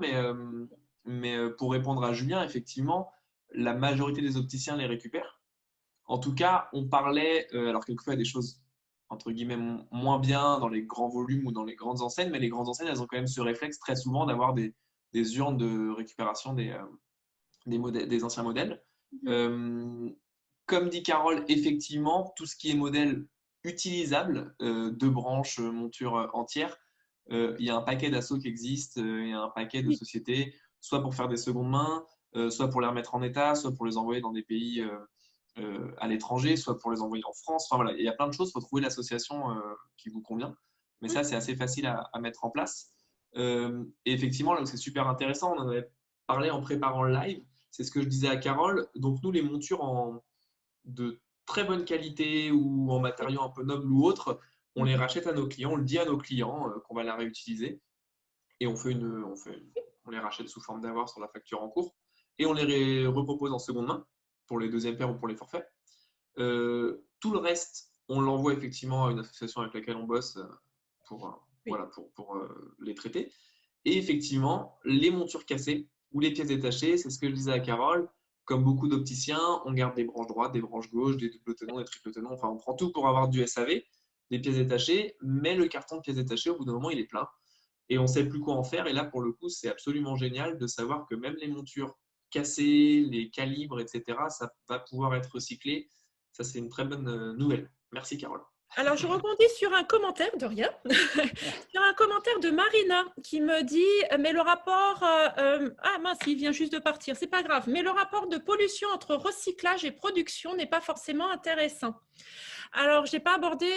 mais pour répondre à Julien, effectivement, la majorité des opticiens les récupèrent. En tout cas, on parlait, alors quelquefois, il y a des choses, entre guillemets, moins bien dans les grands volumes ou dans les grandes enseignes, mais les grandes enseignes, elles ont quand même ce réflexe très souvent d'avoir des urnes de récupération des anciens modèles. Euh, Comme dit Carole, effectivement, tout ce qui est modèle utilisable, deux branches, monture entière, il y a un paquet d'assos qui existent, il y a un paquet de sociétés, soit pour faire des secondes mains, soit pour les remettre en état, soit pour les envoyer dans des pays à l'étranger, soit pour les envoyer en France. Enfin voilà, il y a plein de choses, il faut trouver l'association qui vous convient. Mais ça, c'est assez facile à mettre en place. Et effectivement, là où c'est super intéressant, on en avait parlé en préparant le live, c'est ce que je disais à Carole. Donc, nous, les montures de très bonne qualité ou en matériaux un peu nobles ou autres, on les rachète à nos clients, on le dit à nos clients qu'on va la réutiliser et on les rachète sous forme d'avoir sur la facture en cours et on les repropose en seconde main pour les deuxièmes paires ou pour les forfaits. Tout le reste, on l'envoie effectivement à une association avec laquelle on bosse Oui. pour les traiter. Et effectivement, les montures cassées ou les pièces détachées, c'est ce que je disais à Carole, comme beaucoup d'opticiens, on garde des branches droites, des branches gauches, des doubles tenons, des triples tenons, enfin on prend tout pour avoir du SAV, des pièces détachées, mais le carton de pièces détachées, au bout d'un moment, il est plein et on ne sait plus quoi en faire. Et là, pour le coup, c'est absolument génial de savoir que même les montures cassées, les calibres, etc., ça va pouvoir être recyclé. Ça, c'est une très bonne nouvelle. Merci, Carole. Alors, je rebondis sur un commentaire de rien, sur un commentaire de Marina qui me dit mais le rapport, ah mince, il vient juste de partir, c'est pas grave, mais le rapport de pollution entre recyclage et production n'est pas forcément intéressant. Alors, je n'ai pas abordé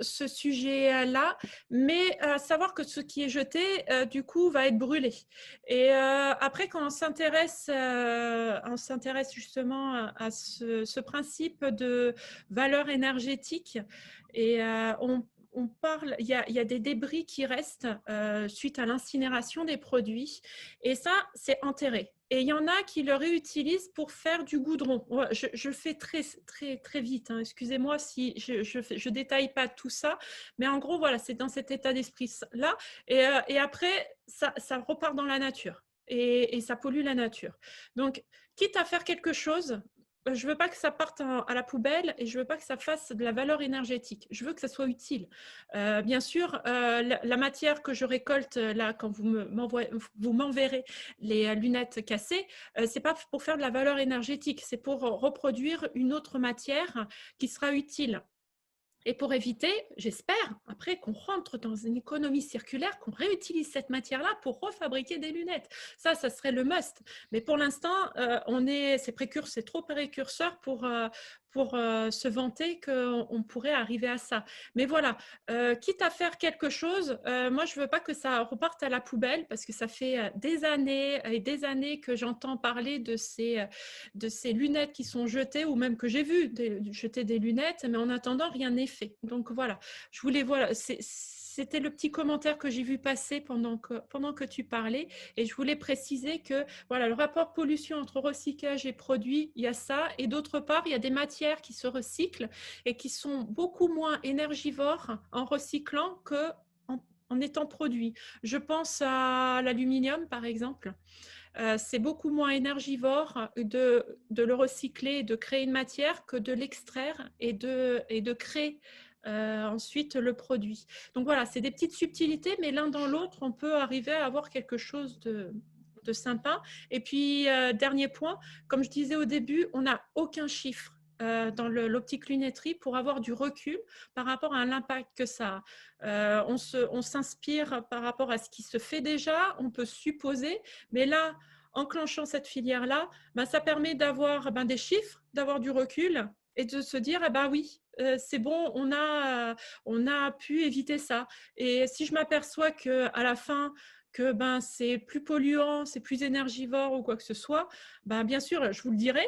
ce sujet-là, mais savoir que ce qui est jeté, du coup, va être brûlé. Et après, quand on s'intéresse justement à ce principe de valeur énergétique, et on parle, il y a des débris qui restent suite à l'incinération des produits, et ça, c'est enterré. Et il y en a qui le réutilisent pour faire du goudron. Je fais très vite, hein. Excusez-moi si je détaille pas tout ça, mais en gros, voilà, c'est dans cet état d'esprit-là. Et après, ça repart dans la nature et ça pollue la nature. Donc, quitte à faire quelque chose, je veux pas que ça parte à la poubelle et je veux pas que ça fasse de la valeur énergétique. Je veux que ça soit utile. Bien sûr, la matière que je récolte là, quand vous m'enverrez les lunettes cassées, c'est pas pour faire de la valeur énergétique, c'est pour reproduire une autre matière qui sera utile. Et pour éviter, j'espère, après qu'on rentre dans une économie circulaire, qu'on réutilise cette matière-là pour refabriquer des lunettes. Ça serait le must. Mais pour l'instant, c'est trop précurseur pour se vanter qu'on pourrait arriver à ça. Mais voilà, quitte à faire quelque chose, moi, je ne veux pas que ça reparte à la poubelle parce que ça fait des années et des années que j'entends parler de ces lunettes qui sont jetées ou même que j'ai vu jeter des lunettes, mais en attendant, rien n'est fait. Donc voilà, je voulais, voilà, c'était le petit commentaire que j'ai vu passer pendant que tu parlais et je voulais préciser que voilà, le rapport pollution entre recyclage et produit, il y a ça et d'autre part, il y a des matières qui se recyclent et qui sont beaucoup moins énergivores en recyclant que en étant produit. Je pense à l'aluminium par exemple. C'est beaucoup moins énergivore de le recycler, de créer une matière que de l'extraire et de créer ensuite le produit. Donc voilà, c'est des petites subtilités, mais l'un dans l'autre, on peut arriver à avoir quelque chose de sympa. Et puis, dernier point, comme je disais au début, on n'a aucun chiffre dans l'optique lunetterie pour avoir du recul par rapport à l'impact que ça a. On s'inspire par rapport à ce qui se fait déjà, on peut supposer, mais là, enclenchant cette filière-là, ben, ça permet d'avoir des chiffres, d'avoir du recul et de se dire, oui, c'est bon, on a pu éviter ça. Et si je m'aperçois qu'à la fin, que c'est plus polluant, c'est plus énergivore ou quoi que ce soit, bien sûr, je vous le dirai.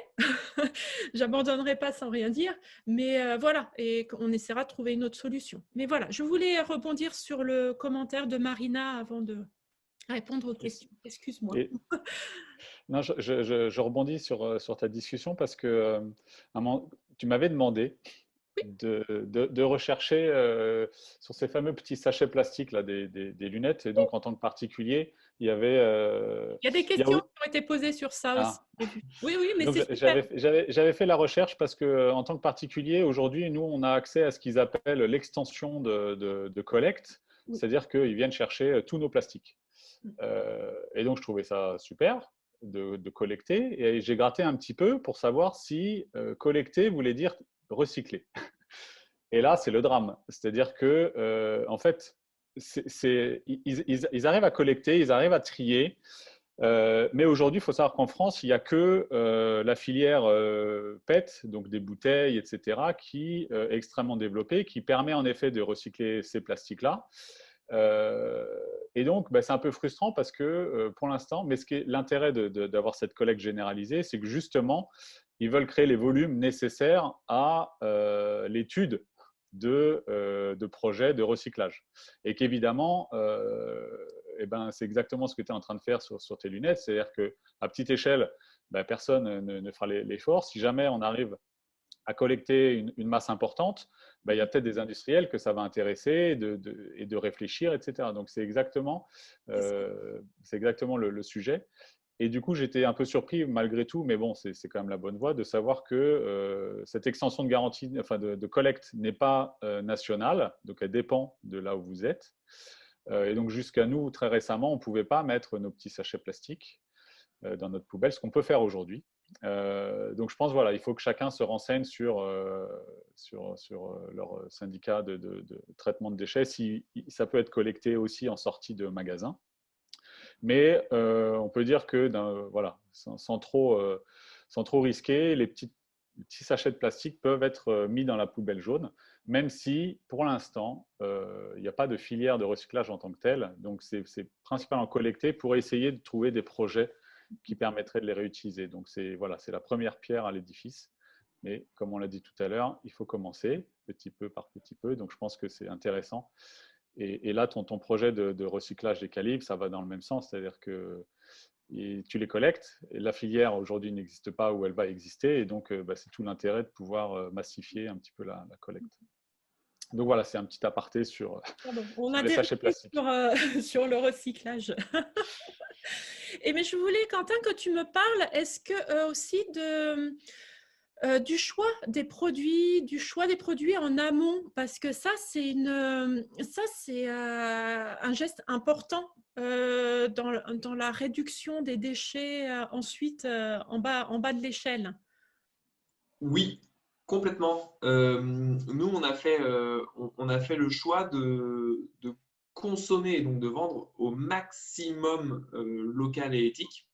J'abandonnerai pas sans rien dire, mais voilà, et on essaiera de trouver une autre solution. Mais voilà, je voulais rebondir sur le commentaire de Marina avant de répondre aux questions. Excuse-moi. Et, non, je rebondis sur ta discussion parce que tu m'avais demandé de rechercher sur ces fameux petits sachets plastiques là, des lunettes. Et donc, en tant que particulier, il y avait. Il y a des Il y a- questions qui ont été posées sur ça aussi. ah. Oui, oui, mais Donc, c'est super. j'avais fait la recherche parce que, en tant que particulier, aujourd'hui, nous, on a accès à ce qu'ils appellent l'extension de collecte, Oui. c'est-à-dire qu'ils viennent chercher tous nos plastiques. Et donc, je trouvais ça super de collecter. Et j'ai gratté un petit peu pour savoir si collecter voulait dire recycler. Et là, c'est le drame. C'est-à-dire que, en fait, ils arrivent à collecter, ils arrivent à trier. Mais aujourd'hui, il faut savoir qu'en France, il n'y a que la filière PET, donc des bouteilles, etc., qui est extrêmement développée, qui permet en effet de recycler ces plastiques-là. Et donc, bah, c'est un peu frustrant parce que pour l'instant, mais ce qui est l'intérêt d'avoir cette collecte généralisée, c'est que justement, ils veulent créer les volumes nécessaires à l'étude de projets de recyclage. Et qu'évidemment, eh ben, c'est exactement ce que tu es en train de faire sur tes lunettes, c'est-à-dire qu'à petite échelle, ben, personne ne fera l'effort. Si jamais on arrive à collecter une masse importante, ben, il y a peut-être des industriels que ça va intéresser et de réfléchir, etc. Donc, c'est exactement le sujet. Et du coup, j'étais un peu surpris malgré tout, mais bon, c'est quand même la bonne voie de savoir que cette extension de garantie, enfin de collecte n'est pas nationale, donc elle dépend de là où vous êtes. Et donc jusqu'à nous, très récemment, on ne pouvait pas mettre nos petits sachets plastiques dans notre poubelle, ce qu'on peut faire aujourd'hui. Donc je pense voilà, il faut que chacun se renseigne sur leur syndicat de traitement de déchets, si ça peut être collecté aussi en sortie de magasin. Mais on peut dire que voilà, sans trop risquer, les petits sachets de plastique peuvent être mis dans la poubelle jaune, même si pour l'instant, il n'y a pas de filière de recyclage en tant que telle. Donc c'est principalement collecté pour essayer de trouver des projets qui permettraient de les réutiliser. Donc c'est voilà, la première pierre à l'édifice. Mais comme on l'a dit tout à l'heure, il faut commencer petit peu par petit peu. Donc je pense que c'est intéressant. Et là, ton projet de recyclage des calibres, ça va dans le même sens, c'est-à-dire que tu les collectes, et la filière aujourd'hui n'existe pas où elle va exister, et donc bah, c'est tout l'intérêt de pouvoir massifier un petit peu la collecte. Donc voilà, c'est un petit aparté sur On a les sachets plastiques. sur le recyclage. Et mais je voulais, Quentin, que tu me parles, est-ce que aussi du choix des produits en amont, parce que ça c'est un geste important dans la réduction des déchets ensuite en bas de l'échelle. Oui, complètement. Nous, on a fait le choix de consommer, donc de vendre au maximum local et éthique.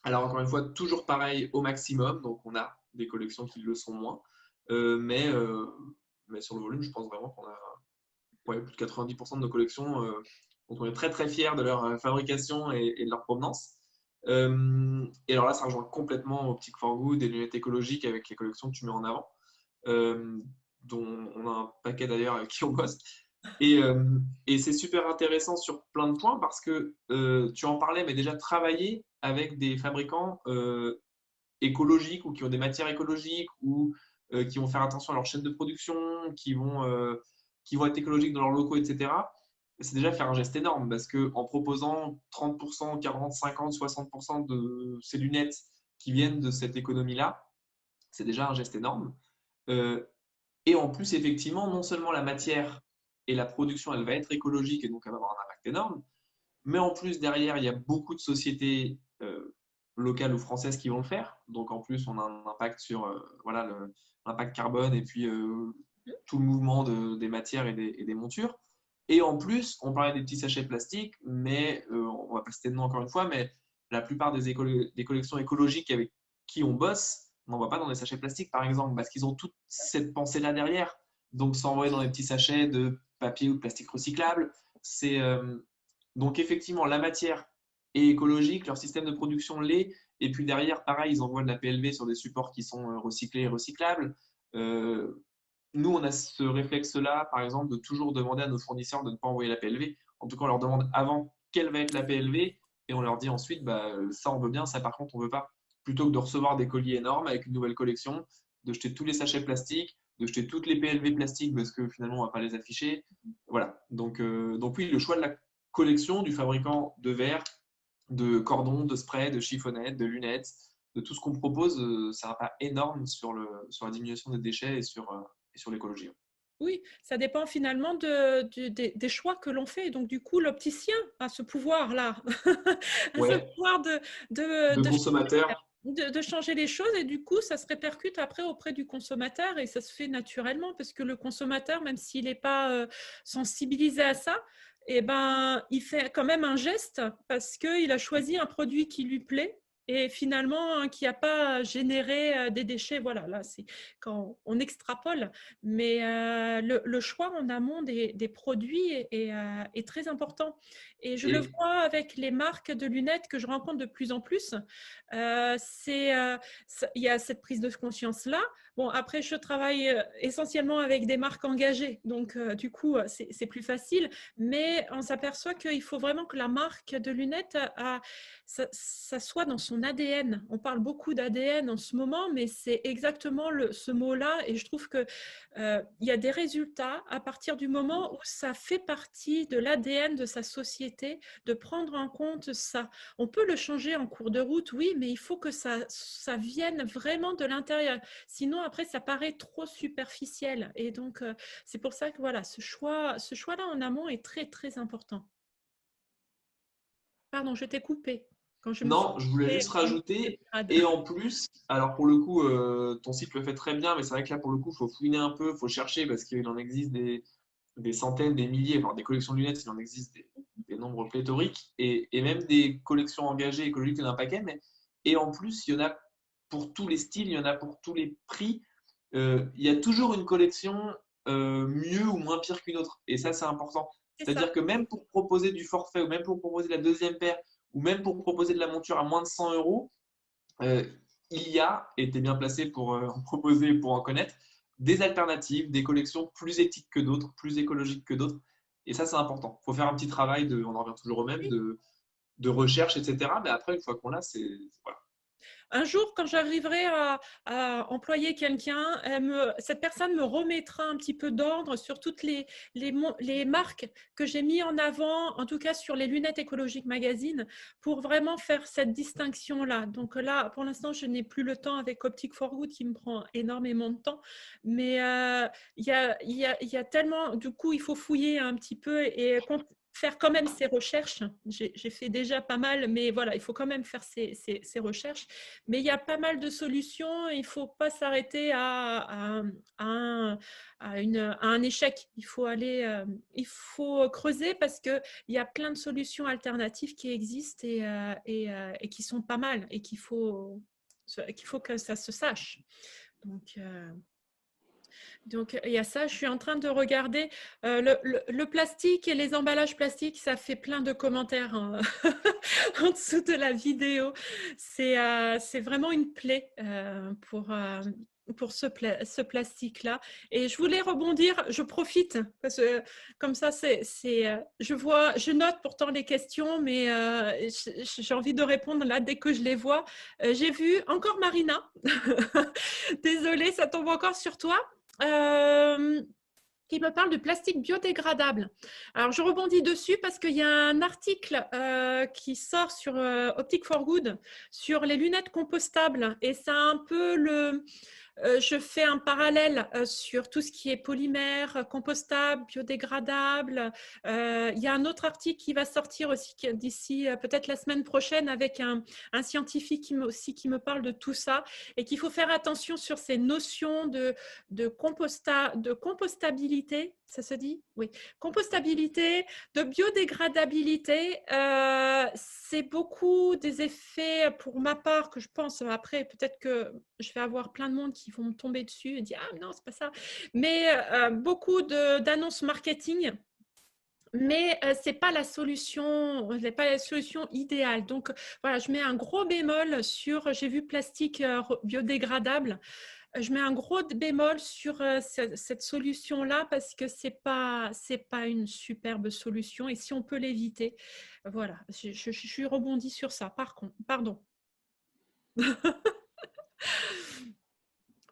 Alors, encore une fois, toujours pareil au maximum. Donc, on a des collections qui le sont moins. Mais sur le volume, je pense vraiment qu'on a plus de 90% de nos collections dont on est très très fiers de leur fabrication et de leur provenance. Et alors là, ça rejoint complètement Optic for Good et lunettes écologiques avec les collections que tu mets en avant, dont on a un paquet d'ailleurs avec qui on bosse. Et c'est super intéressant sur plein de points parce que tu en parlais, mais déjà travailler avec des fabricants écologiques ou qui ont des matières écologiques ou qui vont faire attention à leur chaîne de production, qui vont être écologiques dans leurs locaux, etc. C'est déjà faire un geste énorme parce qu'en proposant 30%, 40, 50, 60% de ces lunettes qui viennent de cette économie-là, c'est déjà un geste énorme. Et en plus, effectivement, non seulement la matière et la production, elle va être écologique et donc elle va avoir un impact énorme, mais en plus, derrière, il y a beaucoup de sociétés locales ou françaises qui vont le faire. Donc en plus, on a un impact sur voilà, l'impact carbone et puis tout le mouvement des matières et des montures. Et en plus, on parlait des petits sachets plastiques, mais on va pas citer de nom encore une fois, mais la plupart des collections écologiques avec qui on bosse, on n'en voit pas dans des sachets plastiques, par exemple, parce qu'ils ont toute cette pensée-là derrière. Donc, s'envoyer dans des petits sachets de papier ou de plastique recyclable, c'est donc effectivement la matière est écologique, leur système de production l'est, et puis derrière, pareil, ils envoient de la PLV sur des supports qui sont recyclés et recyclables. Nous, on a ce réflexe-là, par exemple, de toujours demander à nos fournisseurs de ne pas envoyer la PLV. En tout cas, on leur demande avant quelle va être la PLV et on leur dit ensuite, bah, ça on veut bien, ça par contre on veut pas. Plutôt que de recevoir des colis énormes avec une nouvelle collection, de jeter tous les sachets plastiques, de jeter toutes les PLV plastiques parce que finalement on va pas les afficher. Voilà. Donc oui, le choix de la collection du fabricant de verre, de cordons, de sprays, de chiffonnettes, de lunettes, de tout ce qu'on propose, ça a un impact énorme sur la diminution des déchets et sur l'écologie. Oui, ça dépend finalement des choix que l'on fait. Donc, du coup, l'opticien a ce pouvoir-là, a ce Ouais, pouvoir de consommateurs. de changer les choses et du coup, ça se répercute après auprès du consommateur et ça se fait naturellement parce que le consommateur, même s'il n'est pas sensibilisé à ça, eh ben, il fait quand même un geste parce qu'il a choisi un produit qui lui plaît et finalement hein, qui n'a pas généré des déchets. Voilà, là, c'est quand on extrapole, mais le choix en amont des produits est très important. Et je le Et, vois avec les marques de lunettes que je rencontre de plus en plus. Il y a cette prise de conscience-là. Bon, après, je travaille essentiellement avec des marques engagées, donc du coup, c'est plus facile. Mais on s'aperçoit qu'il faut vraiment que la marque de lunettes, ça soit dans son ADN. On parle beaucoup d'ADN en ce moment, mais c'est exactement ce mot-là. Et je trouve qu'il y a des résultats à partir du moment où ça fait partie de l'ADN de sa société, de prendre en compte ça. On peut le changer en cours de route, oui, mais il faut que ça vienne vraiment de l'intérieur. Sinon, après, ça paraît trop superficiel. Et donc, c'est pour ça que voilà, ce choix-là en amont est très, très important. Pardon, je t'ai coupé quand je me suis non, je voulais fait juste rajouter, et en plus, alors pour le coup, ton site le fait très bien, mais c'est vrai que là, pour le coup, il faut fouiner un peu, il faut chercher parce qu'il en existe des centaines, des milliers, enfin, des collections de lunettes, il en existe des nombres pléthoriques, et même des collections engagées écologiques, il y en a un paquet, mais, et en plus, il y en a pour tous les styles, il y en a pour tous les prix. Il y a toujours une collection mieux ou moins pire qu'une autre, et ça, c'est important. C'est C'est-à-dire ça. que même pour proposer du forfait, ou même pour proposer la deuxième paire, ou même pour proposer de la monture à moins de 100 euros, euh, il y a, et tu es bien placé pour en proposer, pour en connaître, des alternatives, des collections plus éthiques que d'autres, plus écologiques que d'autres. Et ça, c'est important. Il faut faire un petit travail on en revient toujours au même, Oui. de recherche, etc. Mais après, une fois qu'on l'a, voilà. Un jour, quand j'arriverai à employer quelqu'un, cette personne me remettra un petit peu d'ordre sur toutes les marques que j'ai mis en avant, en tout cas sur les lunettes écologiques magazine, pour vraiment faire cette distinction-là. Donc là, pour l'instant, je n'ai plus le temps avec Optic for Good qui me prend énormément de temps. Mais il y a tellement, du coup, il faut fouiller un petit peu et faire quand même ses recherches. J'ai fait déjà pas mal, mais voilà, il faut quand même faire ses recherches. Mais il y a pas mal de solutions. Il ne faut pas s'arrêter à un échec. Il faut il faut creuser parce qu'il y a plein de solutions alternatives qui existent et qui sont pas mal et qu'il faut que ça se sache. Donc, il y a ça. Je suis en train de regarder le plastique et les emballages plastiques. Ça fait plein de commentaires hein, en dessous de la vidéo. C'est vraiment une plaie pour ce plastique-là. Et je voulais rebondir, je profite, parce que comme ça, je note pourtant les questions, mais j'ai envie de répondre là dès que je les vois. J'ai vu encore Marina. Désolée, ça tombe encore sur toi. Qui me parle de plastique biodégradable. Alors, je rebondis dessus parce qu'il y a un article qui sort sur Optic for Good sur les lunettes compostables et c'est un peu je fais un parallèle sur tout ce qui est polymère, compostable, biodégradable. Il y a un autre article qui va sortir aussi d'ici peut-être la semaine prochaine avec un scientifique qui me parle de tout ça et qu'il faut faire attention sur ces notions de compostabilité, ça se dit? Oui. Compostabilité, de biodégradabilité. C'est beaucoup des effets, pour ma part, que je pense, après, peut-être que je vais avoir plein de monde qui vont me tomber dessus et dire « Ah, non, c'est pas ça ». Mais beaucoup d'annonces marketing, mais ce n'est pas la solution idéale. Donc, voilà, je mets un gros bémol sur, j'ai vu plastique biodégradable, je mets un gros bémol sur cette solution-là parce que c'est pas une superbe solution et si on peut l'éviter, voilà, je suis rebondie sur ça. Par contre, pardon.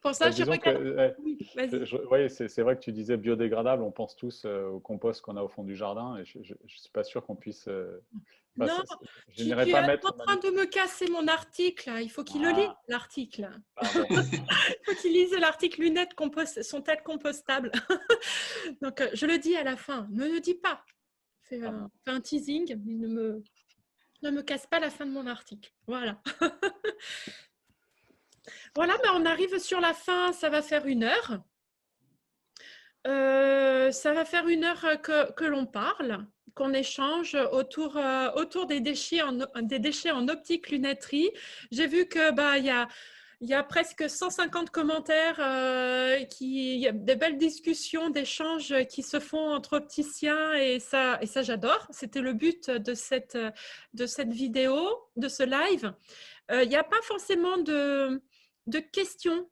Pour ça, je Disons que regarde. Oui, vas-y. ouais, c'est vrai que tu disais biodégradable, on pense tous au compost qu'on a au fond du jardin et je ne suis pas sûr qu'on puisse. Enfin, Non, je tu n'irai es pas en mettre train de me casser mon article. Il faut qu'il le lise, Ah, l'article. pardon. Il faut qu'il lise l'article. Lunettes sont-elles compostables? Donc, je le dis à la fin. Ne le dis pas. Fais un teasing, mais ne me casse pas la fin de mon article. Voilà. Voilà, mais on arrive sur la fin. Ça va faire 1 heure. Ça va faire 1 heure que l'on parle. qu'on échange autour des déchets en optique lunetterie. J'ai vu que il y a presque 150 commentaires, il y a des belles discussions, d'échanges qui se font entre opticiens et ça j'adore. C'était le but de cette vidéo, de ce live. Il n'y a pas forcément de questions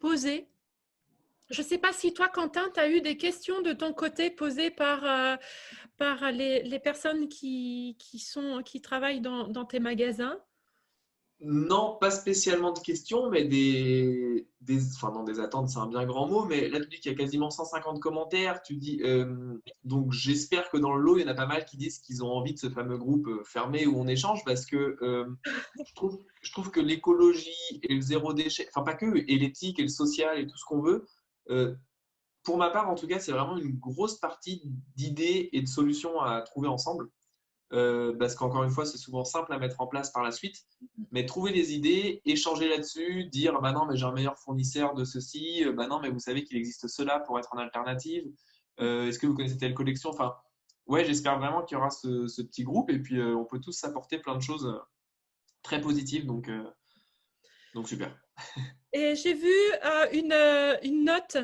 posées. Je ne sais pas si toi, Quentin, tu as eu des questions de ton côté posées par les personnes qui travaillent dans tes magasins. Non, pas spécialement de questions, mais enfin non, des attentes, c'est un bien grand mot, mais là tu dis qu'il y a quasiment 150 commentaires, tu dis, donc j'espère que dans le lot, il y en a pas mal qui disent qu'ils ont envie de ce fameux groupe fermé où on échange, parce que je trouve que l'écologie et le zéro déchet, enfin pas que, et l'éthique et le social et tout ce qu'on veut, euh, pour ma part en tout cas, c'est vraiment une grosse partie d'idées et de solutions à trouver ensemble. Parce qu'encore une fois, c'est souvent simple à mettre en place par la suite. Mais trouver des idées, échanger là-dessus, dire bah non, mais j'ai un meilleur fournisseur de ceci, bah non, mais vous savez qu'il existe cela pour être en alternative. Est-ce que vous connaissez telle collection? Enfin, ouais, j'espère vraiment qu'il y aura ce petit groupe et puis on peut tous s'apporter plein de choses très positives. Donc super. Et j'ai vu une note,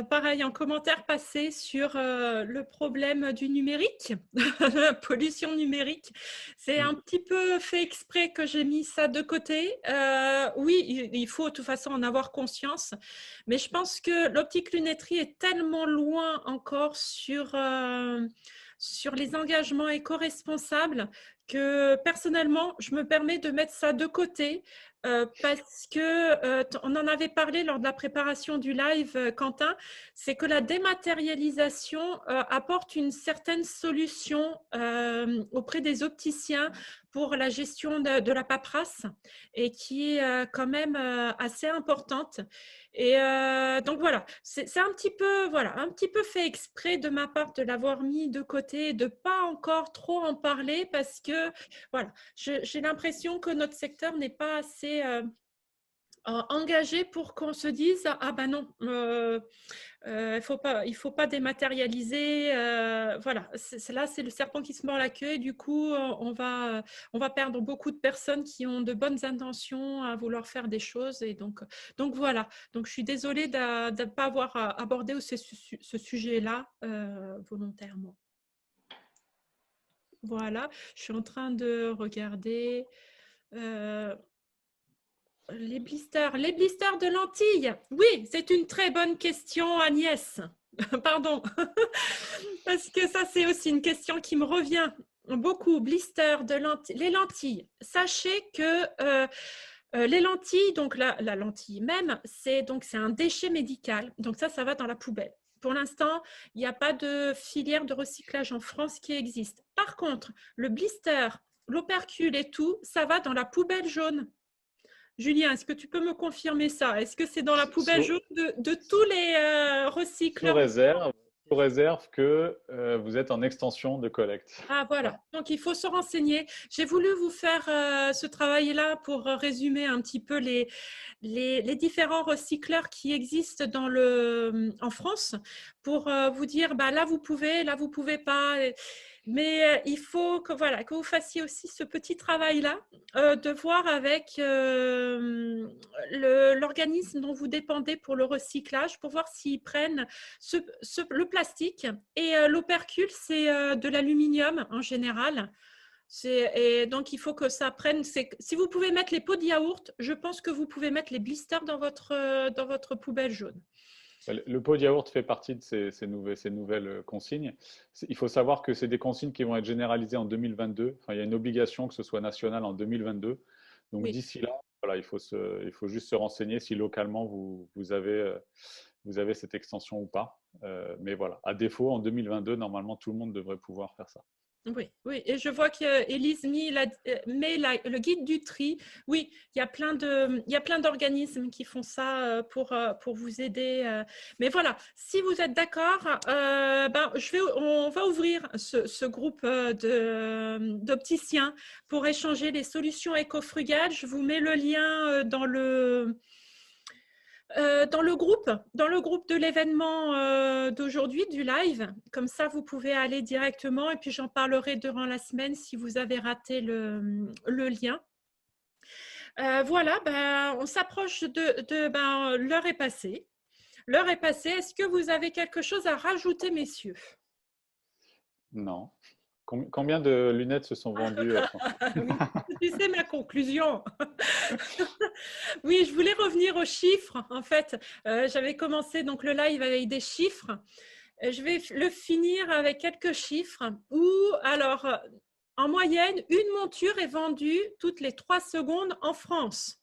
pareil, en commentaire passé sur le problème du numérique, la pollution numérique. C'est un petit peu fait exprès que j'ai mis ça de côté. Oui, il faut de toute façon en avoir conscience, mais je pense que l'optique lunetterie est tellement loin encore sur les engagements éco-responsables que personnellement, je me permets de mettre ça de côté. Parce que on en avait parlé lors de la préparation du live, Quentin, c'est que la dématérialisation apporte une certaine solution auprès des opticiens pour la gestion de la paperasse et qui est quand même assez importante. Et donc voilà, c'est un petit peu fait exprès de ma part de l'avoir mis de côté, de pas encore trop en parler parce que voilà, j'ai l'impression que notre secteur n'est pas assez engagé pour qu'on se dise ah ben non, il faut pas dématérialiser. Voilà, là c'est le serpent qui se mord la queue et du coup on va perdre beaucoup de personnes qui ont de bonnes intentions à vouloir faire des choses et donc voilà. Donc je suis désolée de ne pas avoir abordé ce sujet-là volontairement. Voilà, je suis en train de regarder. Les blisters de lentilles. Oui, c'est une très bonne question, Agnès. Pardon. Parce que ça, c'est aussi une question qui me revient beaucoup. Blisters de lentilles. Les lentilles. Sachez que les lentilles, donc la lentille même, c'est un déchet médical. Donc ça va dans la poubelle. Pour l'instant, il n'y a pas de filière de recyclage en France qui existe. Par contre, le blister, l'opercule et tout, ça va dans la poubelle jaune. Julien, est-ce que tu peux me confirmer ça? Est-ce que c'est dans la poubelle jaune de tous les recycleurs? Sous réserve que vous êtes en extension de collecte. Ah voilà, donc il faut se renseigner. J'ai voulu vous faire ce travail-là pour résumer un petit peu les différents recycleurs qui existent en France pour vous dire bah, là vous pouvez pas. Mais il faut que vous fassiez aussi ce petit travail-là, de voir avec l'organisme dont vous dépendez pour le recyclage, pour voir s'ils prennent le plastique. Et l'opercule, c'est de l'aluminium en général. Et donc, il faut que ça prenne. Si vous pouvez mettre les pots de yaourt, je pense que vous pouvez mettre les blisters dans votre poubelle jaune. Le pot de yaourt fait partie de ces nouvelles consignes. Il faut savoir que c'est des consignes qui vont être généralisées en 2022. Enfin, il y a une obligation que ce soit national en 2022. Donc oui. D'ici là, voilà, il faut juste se renseigner si localement vous avez cette extension ou pas. Mais voilà, à défaut, en 2022, normalement, tout le monde devrait pouvoir faire ça. Oui, et je vois qu'Élise met le guide du tri. Oui, il y a plein d'organismes qui font ça pour vous aider. Mais voilà, si vous êtes d'accord, on va ouvrir ce groupe d'opticiens pour échanger les solutions éco-frugales. Je vous mets le lien Dans le groupe de l'événement d'aujourd'hui, du live. Comme ça, vous pouvez aller directement et puis j'en parlerai durant la semaine si vous avez raté le lien. Voilà, on s'approche l'heure est passée. L'heure est passée. Est-ce que vous avez quelque chose à rajouter, messieurs? Non. Combien de lunettes se sont vendues? Oui, tu sais ma conclusion. Oui, je voulais revenir aux chiffres. En fait, j'avais commencé donc le live avec des chiffres. Je vais le finir avec quelques chiffres où, alors, en moyenne, une monture est vendue toutes les 3 secondes en France.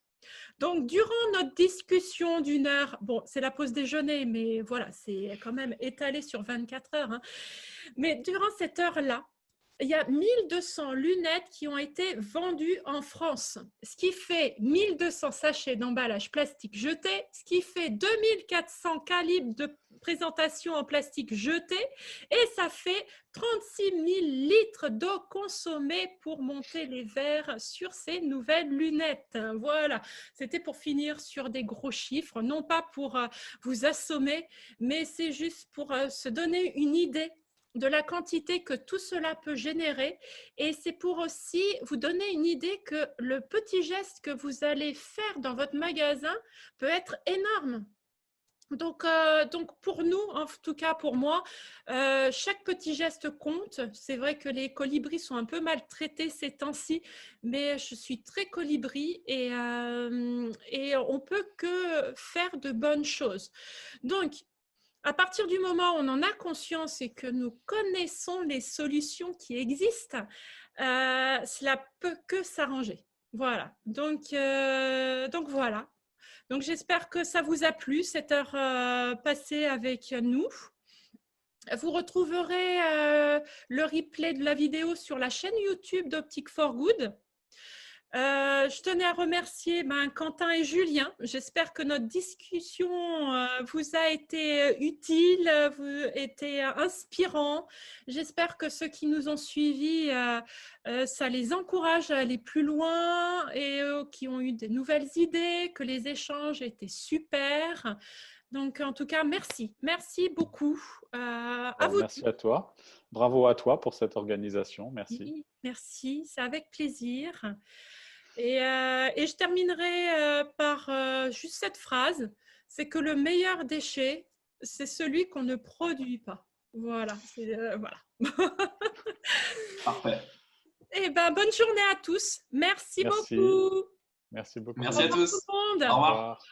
Donc, durant notre discussion d'une heure, bon, c'est la pause déjeuner, mais voilà, c'est quand même étalé sur 24 heures. Hein. Mais durant cette heure-là, il y a 1200 lunettes qui ont été vendues en France, ce qui fait 1200 sachets d'emballage plastique jetés, ce qui fait 2400 calibres de présentation en plastique jetés, et ça fait 36 000 litres d'eau consommée pour monter les verres sur ces nouvelles lunettes. Voilà, c'était pour finir sur des gros chiffres, non pas pour vous assommer, mais c'est juste pour se donner une idée de la quantité que tout cela peut générer, et c'est pour aussi vous donner une idée que le petit geste que vous allez faire dans votre magasin peut être énorme. Donc pour nous, en tout cas pour moi, chaque petit geste compte. C'est vrai que les colibris sont un peu maltraités ces temps-ci, mais je suis très colibri et on peut que faire de bonnes choses. Donc, à partir du moment où on en a conscience et que nous connaissons les solutions qui existent, cela peut que s'arranger. Voilà. Donc voilà. Donc j'espère que ça vous a plu, cette heure passée avec nous. Vous retrouverez le replay de la vidéo sur la chaîne YouTube d'Optic for Good. Je tenais à remercier Quentin et Julien. J'espère que notre discussion vous a été utile, vous a été inspirant. J'espère que ceux qui nous ont suivis, ça les encourage à aller plus loin et qui ont eu des nouvelles idées, que les échanges étaient super. Donc, en tout cas, merci. Merci beaucoup. À vous. Merci à toi. Bravo à toi pour cette organisation. Merci. Oui, merci, c'est avec plaisir. Et je terminerai par juste cette phrase, c'est que le meilleur déchet, c'est celui qu'on ne produit pas. Voilà. Voilà. Parfait. Et bonne journée à tous. Merci beaucoup. Merci beaucoup. Merci à tous. Au revoir tout le monde. Au revoir.